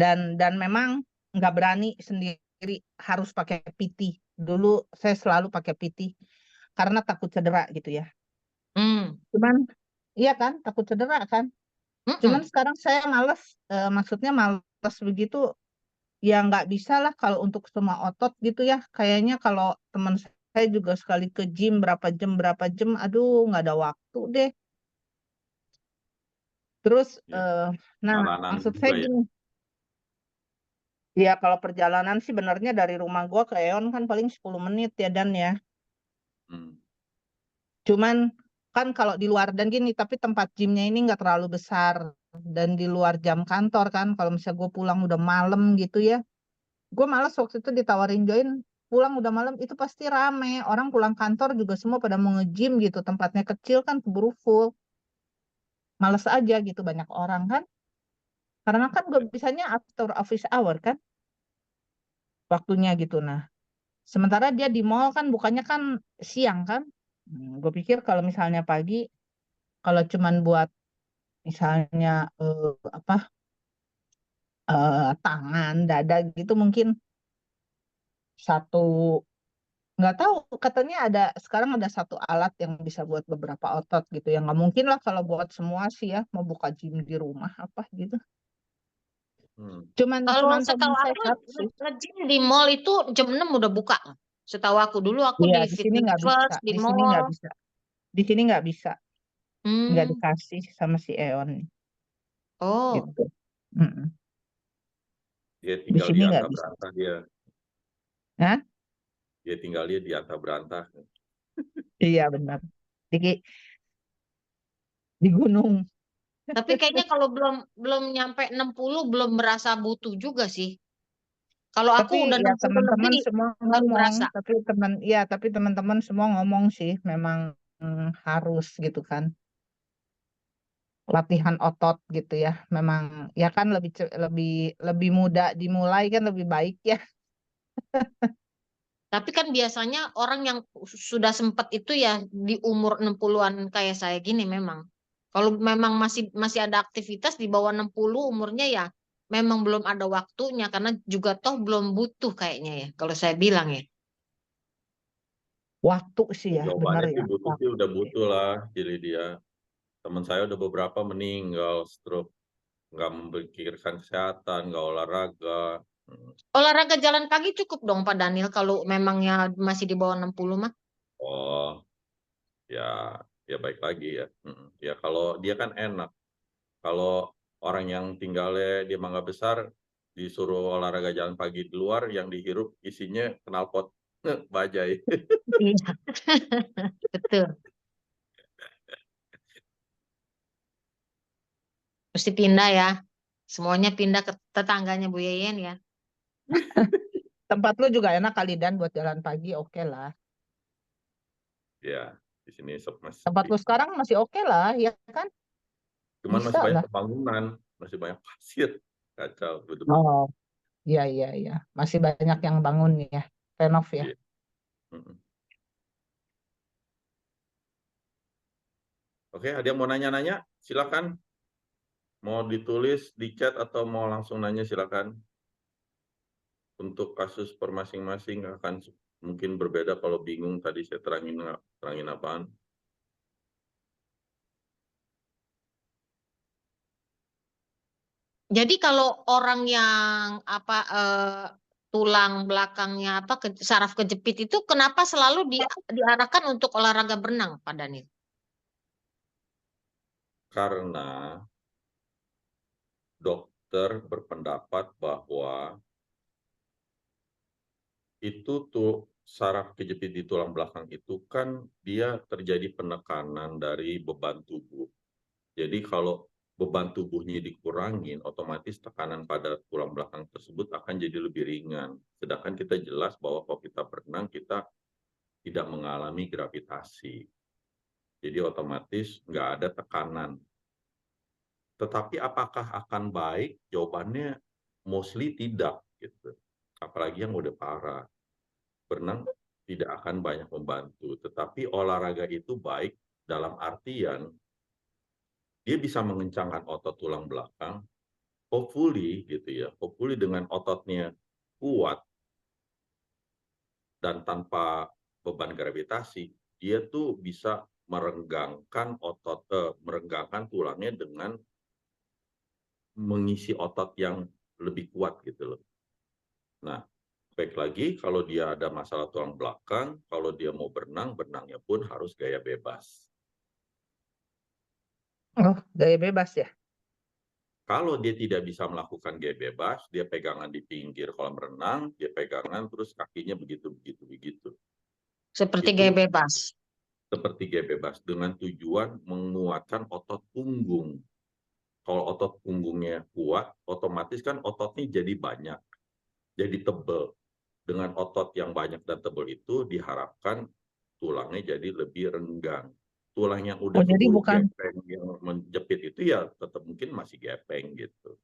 dan memang nggak berani sendiri harus pakai PT. Dulu saya selalu pakai PT karena takut cedera gitu ya. Hmm. Cuman iya kan takut cedera kan. Cuman Mm-mm. sekarang saya males, maksudnya males begitu ya nggak bisa lah kalau untuk semua otot gitu ya. Kayaknya kalau teman saya juga sekali ke gym berapa jam, aduh nggak ada waktu deh. Terus, Ya, nah jalanan maksud juga saya ya. gini, ya kalau perjalanan sih benernya dari rumah gua ke Eon kan paling 10 menit ya Dan ya. Hmm. Cuman kan kalau di luar dan gini, tapi tempat gymnya ini nggak terlalu besar dan di luar jam kantor kan. Kalau misalnya gue pulang udah malam gitu ya, gue malas waktu itu ditawarin join. Pulang udah malam itu pasti rame. Orang pulang kantor juga semua pada mau nge-gym gitu. Tempatnya kecil kan keburu full. Males aja gitu banyak orang kan. Karena kan gue bisanya after office hour kan waktunya gitu. Nah, sementara dia di mall kan bukannya kan siang kan. Gue pikir kalau misalnya pagi, kalau cuman buat misalnya apa tangan, dada gitu mungkin satu, nggak tahu katanya ada sekarang ada satu alat yang bisa buat beberapa otot gitu ya, nggak mungkin lah kalau buat semua sih ya mau buka gym di rumah apa gitu. Hmm. Cuman Kalau cuman teman setahu saya aku satu. nge-gym di mall itu jam 6 udah buka. Setahu aku dulu aku Iya di di sini Fitness nggak bisa, First di di sini mall. nggak bisa, di sini nggak bisa, nggak Hmm. dikasih sama si Eon nih Oh, gitu. Mm-mm. Dia Di tinggal di sini nggak Anta bisa. Berantah dia. Hah? Dia tinggalnya di Anta Berantah. Iya benar, di di gunung. tapi kayaknya kalau belum belum nyampe 60 belum merasa butuh juga sih. Kalau aku Tapi udah ya 60 teman-teman lebih semua baru ngomong, berasa. tapi teman-teman semua ngomong sih memang harus gitu kan latihan otot gitu ya. Memang ya kan lebih lebih mudah dimulai kan lebih baik ya. Tapi kan biasanya orang yang sudah sempat itu ya di umur 60-an kayak saya gini memang. Kalau memang masih masih ada aktivitas di bawah 60 umurnya ya memang belum ada waktunya karena juga toh belum butuh kayaknya ya kalau saya bilang ya. Waktu sih ya, benar Jawabannya ya. sih butuh sih Waktu udah sih. butuh lah. Jadi dia teman saya udah beberapa meninggal stroke, nggak memikirkan kesehatan, nggak olahraga. Hmm. Olahraga jalan pagi cukup dong Pak Daniel kalau memangnya masih di bawah 60 mah. Oh ya, ya baik lagi ya. Hmm. Ya kalau dia kan enak. Kalau orang yang tinggalnya di Mangga Besar disuruh olahraga jalan pagi di luar, yang dihirup isinya knalpot bajai. Iya, betul. Mesti pindah ya. Semuanya pindah ke tetangganya Bu Yeyen ya. Tempat lu juga enak kali Dan buat jalan pagi, oke lah. Ya, di sini masih Tempat sepi. lu sekarang masih oke lah, ya kan? Cuman Bisa masih banyak lah. pembangunan, masih banyak pasir. Kacau, betul. Oh, iya iya iya. Masih banyak yang bangun ya, renov ya. Iya. Mm-mm. Oke, ada yang mau nanya-nanya? Silakan. Mau ditulis di chat atau mau langsung nanya silakan. Untuk kasus per masing-masing akan mungkin berbeda kalau bingung tadi saya terangin apaan. Jadi kalau orang yang apa tulang belakangnya apa saraf kejepit itu kenapa selalu diarahkan untuk olahraga berenang Pak Daniel? Karena dokter berpendapat bahwa itu tuh saraf kejepit di tulang belakang itu kan dia terjadi penekanan dari beban tubuh. Jadi kalau beban tubuhnya dikurangin, otomatis tekanan pada tulang belakang tersebut akan jadi lebih ringan. Sedangkan kita jelas bahwa kalau kita berenang, kita tidak mengalami gravitasi. Jadi otomatis nggak ada tekanan. Tetapi apakah akan baik? Jawabannya mostly tidak. Gitu. Apalagi yang udah parah. Berenang tidak akan banyak membantu. Tetapi olahraga itu baik dalam artian dia bisa mengencangkan otot tulang belakang, hopefully gitu ya, hopefully dengan ototnya kuat dan tanpa beban gravitasi, dia tuh bisa merenggangkan tulangnya dengan mengisi otot yang lebih kuat gitu loh. Nah, Baik lagi kalau dia ada masalah tulang belakang, kalau dia mau berenang, berenangnya pun harus gaya bebas. Oh, gaya bebas ya. Kalau dia tidak bisa melakukan gaya bebas, dia pegangan di pinggir kolam renang, dia pegangan terus kakinya begitu. Seperti Itu gaya bebas. seperti gaya bebas dengan tujuan menguatkan otot punggung. Kalau otot punggungnya kuat, otomatis kan ototnya jadi banyak, jadi tebal. Dengan otot yang banyak dan tebal itu diharapkan tulangnya jadi lebih renggang. Tulang yang Oh, udah jadi keburu bukan gepeng yang menjepit itu ya tetap mungkin masih gepeng gitu.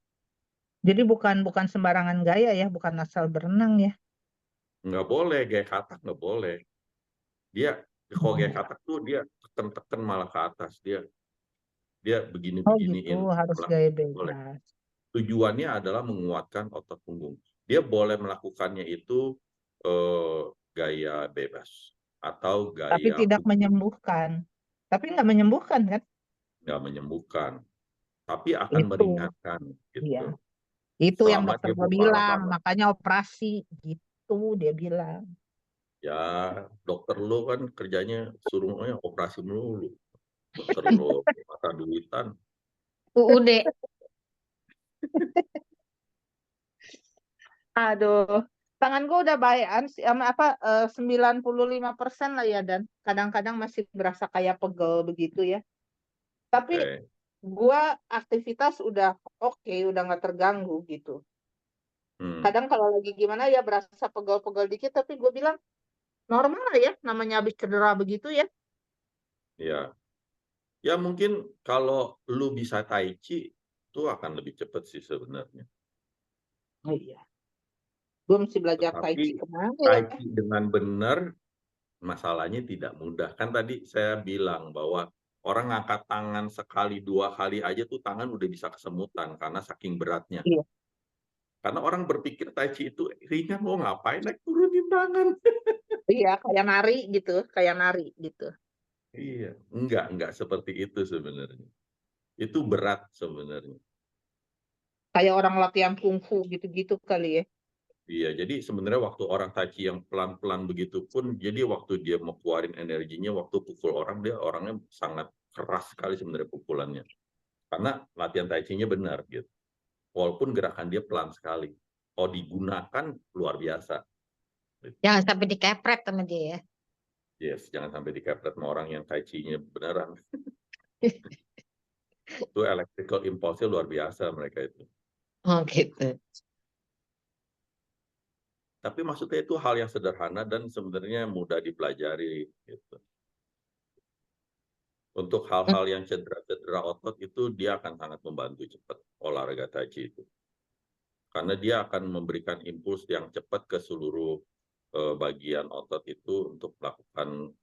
bukan sembarangan gaya ya, bukan asal berenang ya. Nggak boleh, gaya katak nggak boleh. Dia kalau gaya katak tuh dia tekan-tekan malah ke atas. Dia dia Oh gitu, begini-beginiin harus tulang. gaya Boleh. bebas. Tujuannya adalah menguatkan otot punggung. Dia boleh melakukannya itu gaya bebas atau Tapi gaya tidak punggung, menyembuhkan. Tapi nggak menyembuhkan kan? nggak menyembuhkan, tapi akan Itu, meringankan iya. gitu. Itu yang Selama dokter dia gua mau parah bilang, banget. makanya operasi gitu dia bilang. Ya, dokter lu kan kerjanya suruhnya operasi melulu. Dokter lu mata duitan. UUD. Aduh, tangan gua udah bayan sih, sama apa 95% lah ya, dan kadang-kadang masih berasa kayak pegel begitu ya. Tapi Oke. gua aktivitas udah oke, udah nggak terganggu gitu. Hmm, Kadang kalau lagi gimana ya berasa pegel-pegel dikit, tapi gue bilang normal lah ya, namanya habis cedera begitu ya. ya. Ya mungkin kalau lu bisa tai chi itu akan lebih cepat sih sebenarnya. Oh iya. Gue mesti belajar Tai Tetapi Chi kemana ya? tai chi dengan benar masalahnya tidak mudah. Kan tadi saya bilang bahwa orang ngangkat tangan sekali, 2 kali aja tuh tangan udah bisa kesemutan karena saking beratnya. Iya, Karena orang berpikir tai chi itu ringan, mau ngapain naik turunin tangan. iya kayak nari gitu. Iya, enggak seperti itu sebenarnya. Itu berat sebenarnya. Kayak orang latihan kungfu gitu-gitu kali ya. Iya, jadi sebenarnya waktu orang tai chi yang pelan-pelan begitu pun, jadi waktu dia mau keluarin energinya, waktu pukul orang, dia orangnya sangat keras sekali sebenarnya pukulannya. Karena latihan tai chi-nya benar gitu. Walaupun gerakan dia pelan sekali. Kalau digunakan luar biasa. Jangan sampai dikepret sama dia ya. Yes, jangan sampai dikepret sama orang yang tai chi-nya beneran. Itu electrical impulse-nya luar biasa mereka itu. Oh gitu. Tapi maksudnya itu hal yang sederhana dan sebenarnya mudah dipelajari gitu. Untuk hal-hal yang cedera-cedera otot itu dia akan sangat membantu cepat olahraga tai chi itu. Karena dia akan memberikan impuls yang cepat ke seluruh bagian otot itu untuk melakukan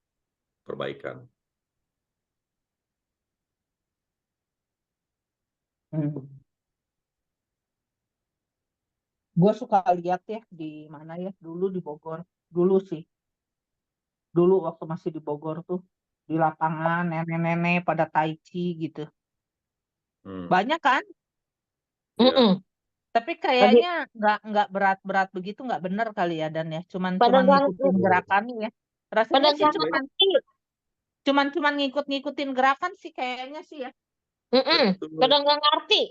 perbaikan. Gue suka lihat ya di mana ya, dulu di Bogor. Dulu sih, dulu waktu masih di Bogor tuh di lapangan nenek-nenek pada Tai Chi gitu. Hmm, Banyak kan? ya. Mm-mm. Tapi Lagi kayaknya nggak berat-berat begitu, nggak bener kali ya Dan ya. Cuman pada cuman gang ngikutin gerakannya ya. pada Rasanya sih gang cuman arti. cuman ngikut-ngikutin gerakan sih kayaknya sih ya. Mm-mm. Betul. Pada nggak ngerti.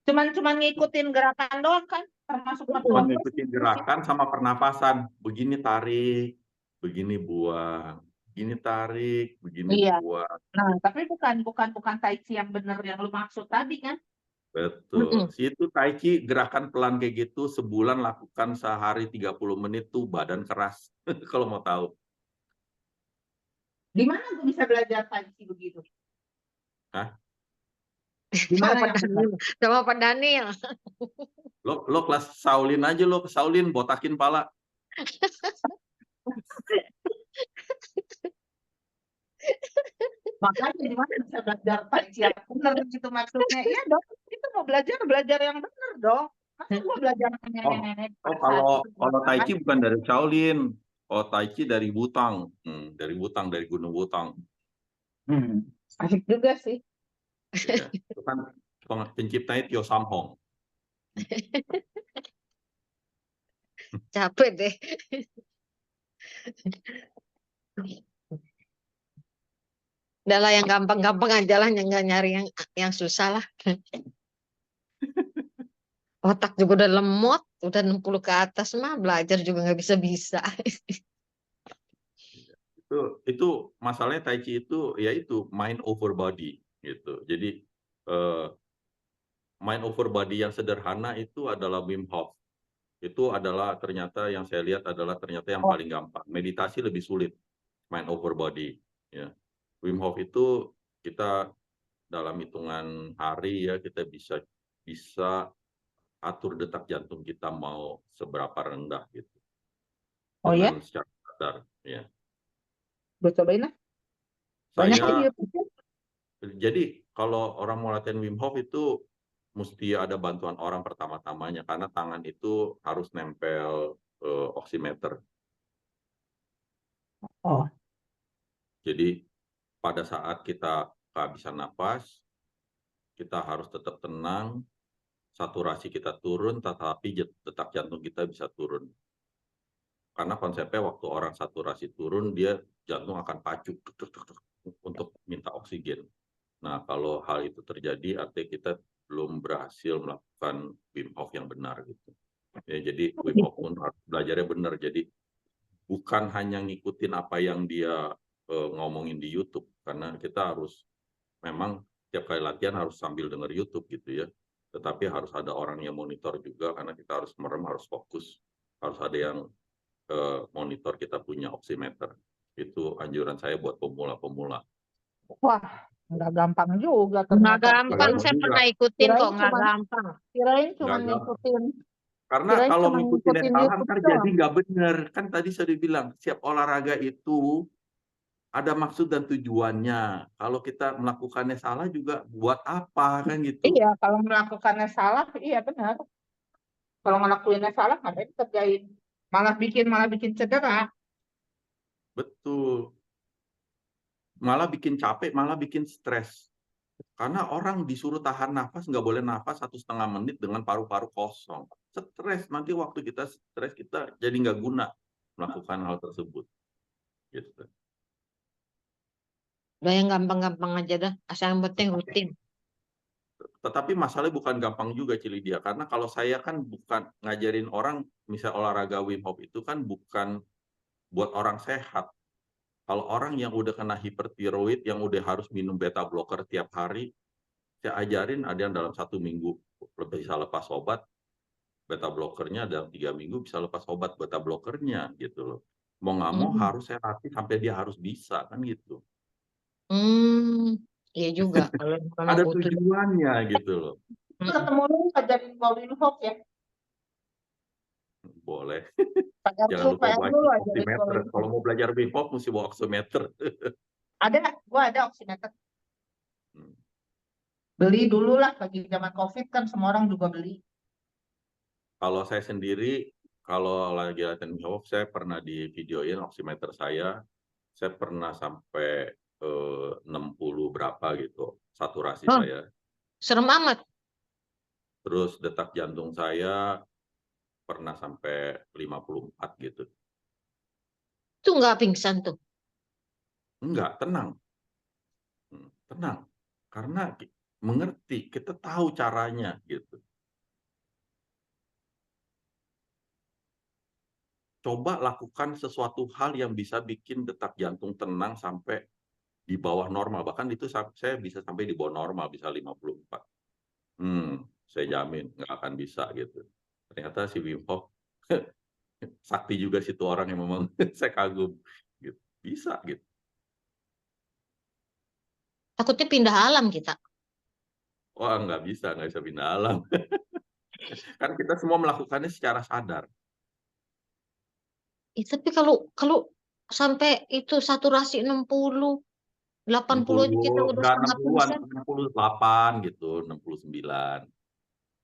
Cuman ngikutin gerakan doang kan, termasuk Cuma Mm-mm. nge-focus ngikutin gitu sih. gerakan sama pernapasan. Begini tarik, begini buang. Begini tarik, begini Iya. buang. Nah, tapi bukan Tai Chi yang bener yang lu maksud tadi kan. Betul. Mm-mm. Situ tai chi gerakan pelan kayak gitu sebulan lakukan sehari 30 menit tuh badan keras. Kalau mau tahu. Di mana gue bisa belajar Tai Chi begitu? Hah? Di Sama mana Pak yang benar? Daniel. Sama Pak Daniel. Lo kelas Shaolin aja lo ke Shaolin botakin pala. Makanya di mana bisa belajar Tai Chi yang benar gitu maksudnya. Iya dong, kita mau belajar yang benar dong. Masa gue belajar sama Oh, nenek-nenek oh pada saat kalau itu di kalau tai lapangan? chi bukan dari Shaolin. Kalau tai chi dari Wutang. Dari Wutang, dari Gunung Wutang. Asik juga sih. Iya. Itu kan penciptanya Tio Sam Hong. Capek deh. Udah lah yang gampang-gampang aja lah, yang nggak nyari yang susah lah. Otak juga udah lemot, udah 60 ke atas mah belajar juga nggak bisa-bisa. Itu masalahnya Tai Chi itu ya itu mind over body gitu. Jadi mind over body yang sederhana itu adalah Wim Hof. Itu adalah ternyata yang saya lihat adalah ternyata yang paling gampang. Meditasi lebih sulit, mind over body. Ya. Wim Hof itu kita dalam hitungan hari ya kita bisa atur detak jantung kita mau seberapa rendah gitu Oh ya, dengan secara sadar. Ya. gue cobain lah. Banyak Saya di YouTube. Jadi kalau orang mau latihan Wim Hof itu mesti ada bantuan orang pertama-tamanya karena tangan itu harus nempel oximeter. Oh, Jadi pada saat kita kehabisan napas, kita harus tetap tenang, saturasi kita turun, tetapi detak jantung kita bisa turun. Karena konsepnya waktu orang saturasi turun, dia jantung akan pacu untuk minta oksigen. Nah, kalau hal itu terjadi, artinya kita belum berhasil melakukan Wim Hof yang benar gitu. Ya, jadi Wim Hof pun harus belajarnya benar. Jadi bukan hanya ngikutin apa yang dia ngomongin di YouTube, karena kita harus memang tiap kali latihan harus sambil dengar YouTube gitu ya. Tetapi harus ada orang yang monitor juga, karena kita harus merem, harus fokus, harus ada yang monitor kita punya oximeter. Itu anjuran saya buat pemula-pemula. wah, nggak gampang juga Nggak ternyata. gampang, Gampang saya juga. pernah ikutin Kirain kok, nggak cuman- gampang. Kirain cuma Nggak gampang. ngikutin. Karena Kirain kalau cuma ngikutin yang ngikutin salah YouTube ntar doang. jadi nggak bener. Kan tadi saya bilang, setiap olahraga itu ada maksud dan tujuannya. Kalau kita melakukannya salah juga buat apa kan gitu. Iya, kalau melakukannya salah, iya benar. Kalau ngelakuinnya salah, ngapain kerjain? Malah bikin cedera. Betul. Malah bikin capek, malah bikin stres. Karena orang disuruh tahan nafas, nggak boleh nafas 1,5 menit dengan paru-paru kosong. Stres, nanti waktu kita stres kita jadi nggak guna melakukan hal tersebut. Gitu. Udah yang gampang-gampang aja dah, asal yang penting rutin. Tetapi masalahnya bukan gampang juga Cilidia, karena kalau saya kan bukan ngajarin orang, misal olahraga Wim Hof itu kan bukan buat orang sehat. Kalau orang yang udah kena hipertiroid, yang udah harus minum beta blocker tiap hari, saya ajarin ada yang dalam 1 minggu bisa lepas obat, beta blockernya dalam 3 minggu bisa lepas obat beta blockernya gitu loh. Mau nggak mau harus saya latih sampai dia harus bisa kan gitu. Iya juga kalau memang Ada butuh. tujuannya gitu loh. Ketemu lu ngajarin gua Wim Hof ya. Boleh. PR Jangan dulu, lupa PR bawa dulu ajarin gua oximeter. Wim Hof. Kalau mau belajar Wim Hof mesti bawa oximeter. Gua ada oximeter. Hmm. Beli dulu lah, lagi zaman COVID kan semua orang juga beli. Kalau saya sendiri, kalau lagi latihan Wim Hof, saya pernah di videoin oximeter saya pernah sampai 60 berapa gitu saturasi Oh. saya. Serem amat. Terus detak jantung saya pernah sampai 54 gitu. Itu nggak pingsan tuh. Enggak, tenang. Tenang. Karena mengerti, kita tahu caranya gitu. Coba lakukan sesuatu hal yang bisa bikin detak jantung tenang sampai di bawah normal. Bahkan itu saya bisa sampai di bawah normal, bisa 54. Saya jamin nggak akan bisa gitu. Ternyata si Wim Hof sakti juga situ orang yang memang saya kagum. Gitu. Bisa gitu. Takutnya pindah alam kita. Wah nggak bisa pindah alam. Kan kita semua melakukannya secara sadar. Tapi kalau sampai itu saturasi 60, 80 aja kita udah Enggak setengah 60-an, pingsan. 68 gitu, 69.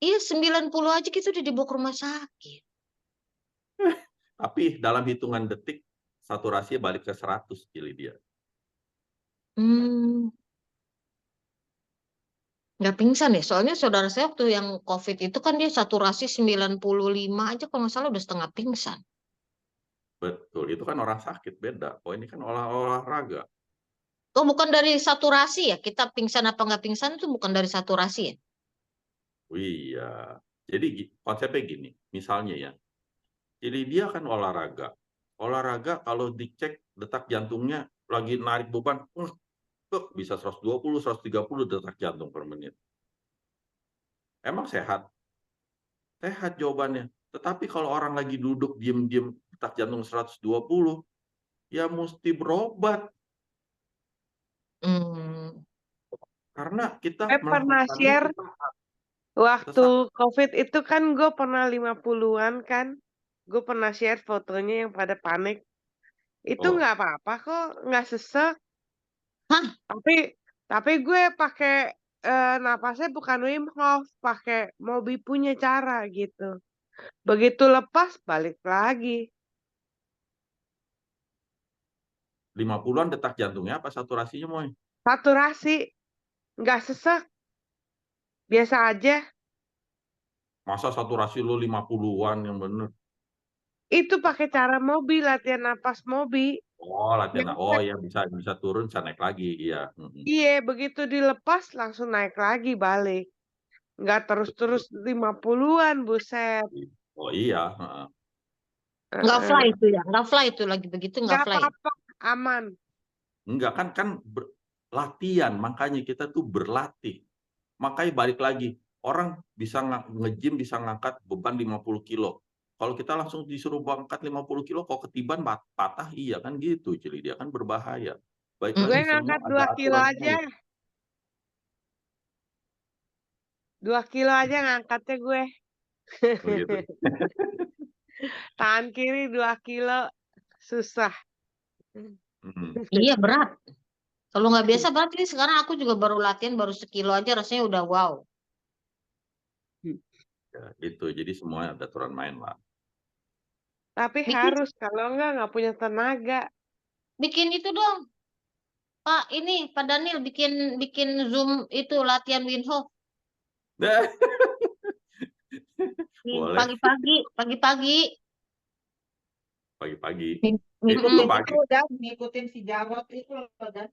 Iya 90 aja kita udah dibawa ke rumah sakit. Tapi dalam hitungan detik saturasinya balik ke 100 kili dia. Nggak pingsan ya, soalnya saudara saya waktu yang COVID itu kan dia saturasi 95 aja kalau nggak salah udah setengah pingsan. Betul, itu kan orang sakit beda. Oh ini kan olahraga. Oh bukan dari saturasi ya, kita pingsan apa nggak pingsan itu bukan dari saturasi ya? Iya. Jadi konsepnya gini, misalnya ya. Jadi dia kan olahraga. Olahraga kalau dicek detak jantungnya lagi narik beban, bisa 120, 130 detak jantung per menit. Emang sehat? Sehat jawabannya. Tetapi kalau orang lagi duduk diem-diem detak jantung 120, ya mesti berobat. Hmm. Karena kita Pernah melakukannya share sesaat. waktu COVID itu kan gue pernah 50-an kan. Gue pernah share fotonya yang pada panik. Itu Oh, nggak apa-apa kok, nggak sesek. Hah? Tapi gue pakai napasnya bukan Wim Hof, pakai Mobi punya cara gitu. Begitu lepas balik lagi. 50-an detak jantungnya apa saturasinya, Moy? Saturasi nggak sesek, biasa aja. Masa saturasi lo 50-an yang bener? Itu pakai cara Mobi, latihan napas Mobi. Oh, latihan. Yang Oh ya bisa turun, bisa naik lagi. Iya. Iya, begitu dilepas langsung naik lagi balik. Nggak terus-terus 50-an, buset. Oh iya. Heeh. Nggak fly Heeh. itu ya, nggak fly itu lagi begitu nggak Nggak fly. apa-apa, aman. Enggak kan latihan, makanya kita tuh berlatih. Makanya balik lagi, orang bisa nge-gym bisa ngangkat beban 50 kilo. Kalau kita langsung disuruh angkat 50 kilo, kok ketiban patah, iya kan gitu. Jadi dia kan berbahaya. Baik Mm. Gue lagi semua ngangkat ada 2 kilo aturan aja. main. 2 kilo aja ngangkatnya gue. Begitu. Tangan kiri 2 kilo. Susah. Iya berat. Kalau nggak biasa berat ini sekarang aku juga baru latihan baru sekilo aja rasanya udah wow. Ya, gitu. Jadi semua ada aturan main lah. Tapi Bikin harus, kalau nggak punya tenaga. bikin itu dong. Pak ini Pak Daniel bikin bikin Zoom itu latihan Wim Hof Boleh pagi-pagi. pagi-pagi. Itu Ngikutin pagi. itu dan ngikutin si Jarot itu loh, dan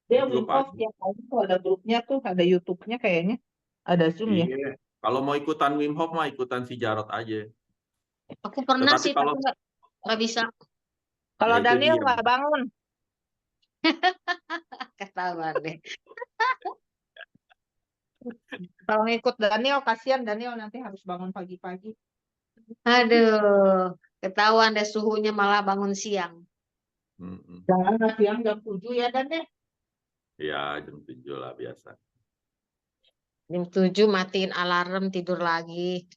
dia Itu Wim Hof pagi. tiap hari tuh ada grupnya tuh, ada YouTube-nya kayaknya, ada Zoom ya. Iya. Kalau mau ikutan Wim Hof mah ikutan si Jarot aja. Aku pernah Tetapi sih kalau tapi nggak bisa. Kalau ya itu Daniel dia. nggak bangun, Ketahuan deh. kalau ngikut Daniel kasihan Daniel nanti harus bangun pagi-pagi. Aduh, ketahuan deh suhunya malah bangun siang. Jangan siang jam 7 ya Dan deh. Ya jam 7 lah biasa. Jam 7 matiin alarm tidur lagi.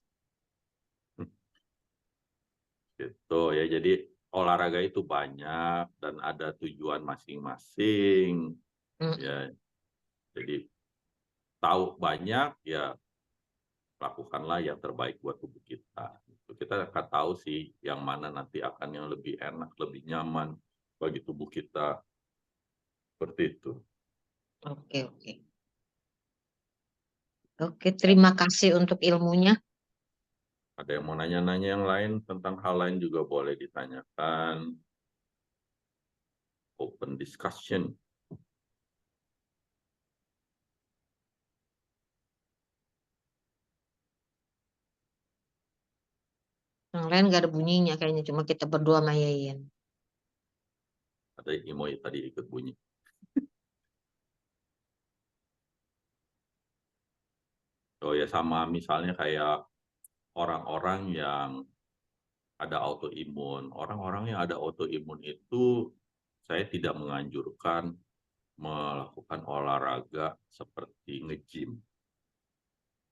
Gitu ya. Jadi olahraga itu banyak dan ada tujuan masing-masing. Mm. Ya. Jadi tahu banyak ya lakukanlah yang terbaik buat tubuh kita. Kita akan tahu sih yang mana nanti akan yang lebih enak, lebih nyaman bagi tubuh kita. Seperti itu. Oke, oke. Oke, terima kasih untuk ilmunya. Ada yang mau nanya-nanya yang lain tentang hal lain juga boleh ditanyakan. Open discussion. Yang lain gak ada bunyinya kayaknya cuma kita berdua sama Yayan. Ada Imoy tadi ikut bunyi. Oh ya sama misalnya kayak orang-orang yang ada autoimun. Orang-orang yang ada autoimun itu saya tidak menganjurkan melakukan olahraga seperti nge-gym.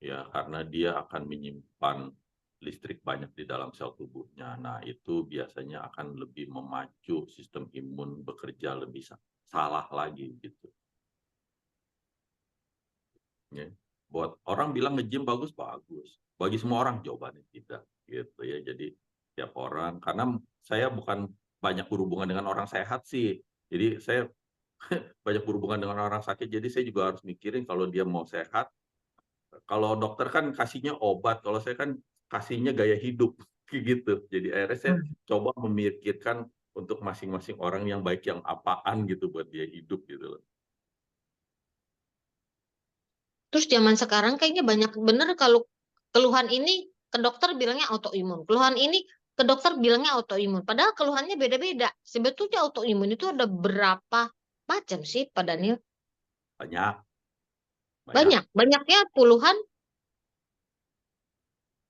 Ya, karena dia akan menyimpan listrik banyak di dalam sel tubuhnya. Nah, itu biasanya akan lebih memacu sistem imun bekerja lebih salah lagi gitu. Ya. Buat orang bilang nge-gym bagus. Bagi semua orang jawabannya tidak gitu ya. Jadi tiap orang karena saya bukan banyak berhubungan dengan orang sehat sih. Jadi saya banyak berhubungan dengan orang sakit, jadi saya juga harus mikirin kalau dia mau sehat. Kalau dokter kan kasihnya obat, kalau saya kan kasihnya gaya hidup, kayak gitu. Jadi akhirnya saya coba memikirkan untuk masing-masing orang yang baik yang apaan gitu buat dia hidup gitu loh. Terus zaman sekarang kayaknya banyak bener kalau keluhan ini ke dokter bilangnya autoimun. Keluhan ini ke dokter bilangnya autoimun. Padahal keluhannya beda-beda. Sebetulnya autoimun itu ada berapa macam sih Pak Daniel? Banyak, Banyak. Banyaknya puluhan.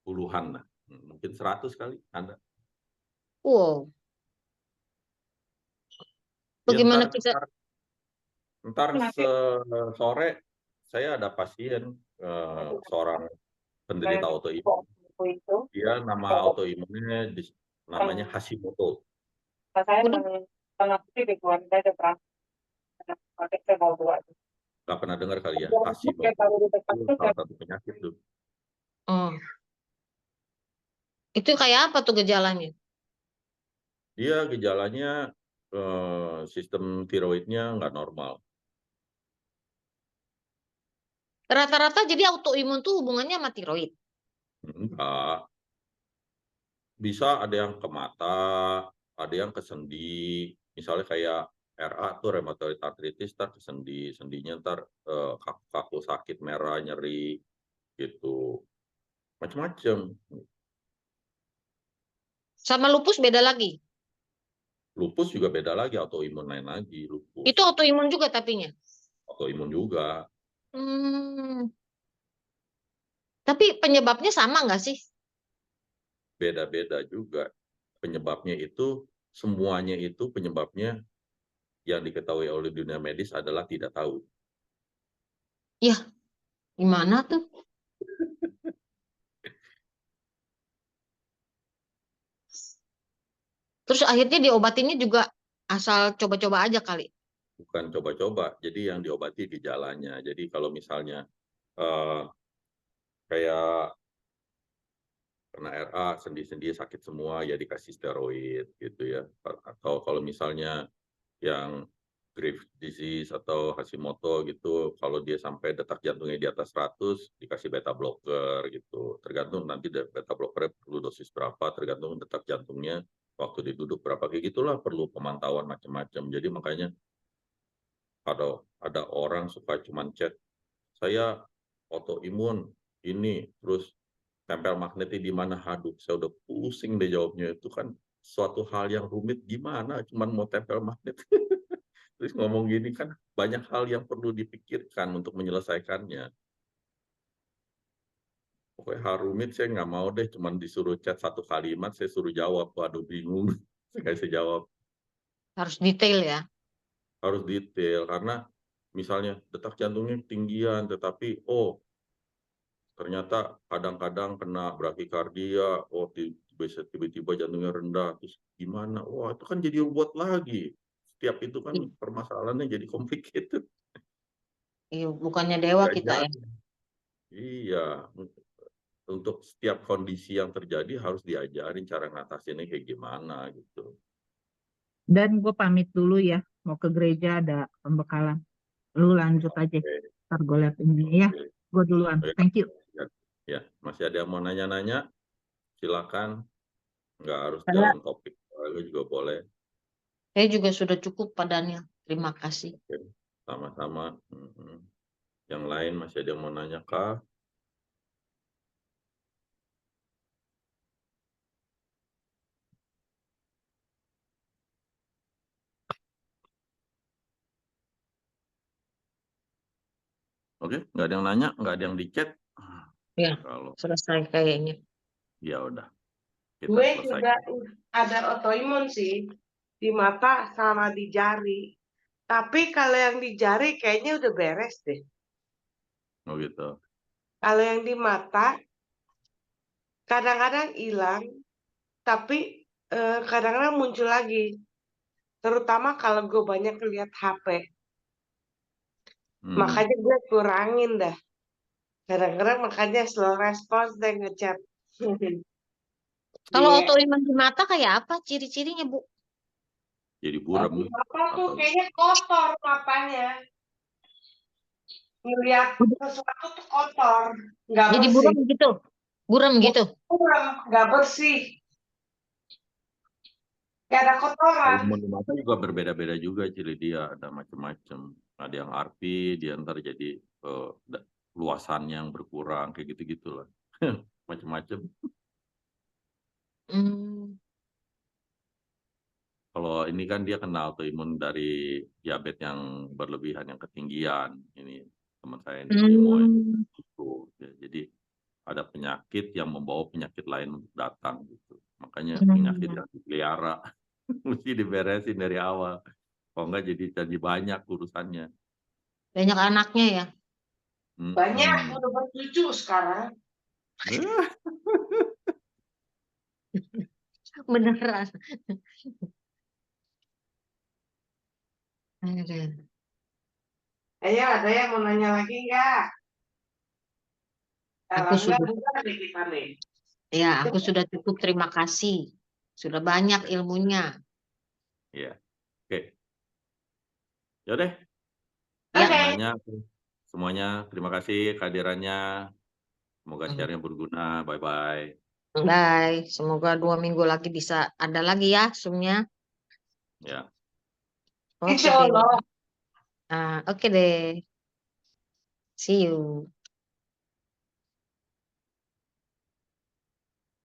puluhan lah. Mungkin 100 kali ada. Wow. Ya, Bagaimana kita? ntar sore saya ada pasien seorang penderita autoimun. Dia nama autoimunnya namanya Hashimoto. Gak pernah dengar kali ya, Hashimoto. Itu salah satu penyakit tuh. Oh. Itu kayak apa tuh gejalanya? Dia gejalanya sistem tiroidnya nggak normal. Rata-rata jadi autoimun tuh hubungannya sama tiroid. Enggak. Bisa ada yang ke mata, ada yang ke sendi. Misalnya kayak RA tuh rheumatoid arthritis, ntar ke sendi. Sendinya ntar kaku-kaku sakit, merah, nyeri, gitu. Macam-macam. Sama lupus beda lagi. Lupus juga beda lagi, autoimun lain lagi. Lupus, Itu autoimun juga tapinya. autoimun juga. Tapi penyebabnya sama nggak sih? Beda-beda juga. Penyebabnya itu, semuanya itu penyebabnya yang diketahui oleh dunia medis adalah tidak tahu. Ya, gimana tuh? Terus akhirnya diobatinnya juga asal coba-coba aja kali. Bukan coba-coba, jadi yang diobati gejalanya. Jadi kalau misalnya kayak kena RA, sendi-sendi sakit semua, ya dikasih steroid gitu ya. Atau kalau misalnya yang Graves disease atau Hashimoto gitu, kalau dia sampai detak jantungnya di atas 100, dikasih beta blocker gitu. Tergantung nanti beta blocker perlu dosis berapa, tergantung detak jantungnya waktu diduduk berapa, kayak gitulah, perlu pemantauan macam-macam. Jadi makanya ada orang suka cuman chat, saya autoimun ini, terus tempel magnetnya di mana, aduh saya udah pusing deh jawabnya. Itu kan suatu hal yang rumit, gimana cuman mau tempel magnet. Terus ngomong gini kan banyak hal yang perlu dipikirkan untuk menyelesaikannya. Pokoknya hal rumit saya nggak mau deh, cuman disuruh chat satu kalimat saya suruh jawab, waduh bingung. Saya nggak bisa jawab. Harus detail ya. Harus detail, karena misalnya detak jantungnya tinggian, tetapi ternyata kadang-kadang kena brakikardia, bisa tiba-tiba jantungnya rendah, terus gimana? Wah, itu kan jadi ruwet lagi. Setiap itu kan permasalahannya jadi complicated. Iya, bukannya dewa kita ya. Iya, untuk setiap kondisi yang terjadi harus diajarin cara ngatasinnya kayak gimana gitu. Dan gue pamit dulu ya, mau ke gereja ada pembekalan. Lu lanjut aja, ntar gue liat ini ya. Gue duluan, thank you. Ya, masih ada yang mau nanya-nanya? Silakan, nggak harus Saya- jalan topik, juga boleh. Saya juga sudah cukup Pak Daniel. Terima kasih. Oke, sama-sama. Yang lain masih ada yang mau nanya kah? Oke, nggak ada yang nanya, nggak ada yang di chat. Ya, Kalau selesai kayaknya. ya udah, kita Gue selesai. juga ada autoimun sih di mata sama di jari. Tapi kalau yang di jari kayaknya udah beres deh. Oh gitu. Kalau yang di mata kadang-kadang hilang, tapi kadang-kadang muncul lagi. Terutama kalau gue banyak lihat HP. Makanya gue kurangin dah. Kadang-kadang makanya slow response deh ngechat. Kalau Iya. autoimun di mata kayak apa ciri-cirinya, Bu? Jadi buram. Apa tuh Atau kayaknya kotor matanya. Ngeliat sesuatu tuh kotor, nggak Jadi bersih. buram gitu. Buram gitu. Kurang, nggak bersih. Kayak ada kotoran. hormon di mata juga berbeda-beda juga, Cili, dia ada macam-macam. Ada yang RP, dia ntar jadi luasannya yang berkurang, kayak gitu-gitulah. Macam-macam. Hmm. Kalau ini kan dia kena autoimun dari diabetes yang berlebihan, yang ketinggian. Ini teman saya ini Bimo Hmm. itu. Ya, jadi ada penyakit yang membawa penyakit lain untuk datang gitu. Makanya penyakit Hmm. yang dipelihara mesti diberesin dari awal. Kalau enggak jadi banyak urusannya. Banyak anaknya ya. Banyak, Mm-mm. udah bercucu sekarang. Beneran. Aduh. Ayo, ada yang mau nanya lagi nggak? Kalau Aku enggak, sudah, bukan nih kita nih. ya, aku sudah cukup. Terima kasih. Sudah banyak ilmunya. Ya, oke. Yaudah, Ya. Oke. nanya semuanya. Terima kasih kehadirannya. Semoga Hmm. share-nya berguna. Bye-bye. Bye. Semoga 2 minggu lagi bisa ada lagi ya Zoom-nya. Ya. Oke Insya deh. Allah. Oke deh. See you.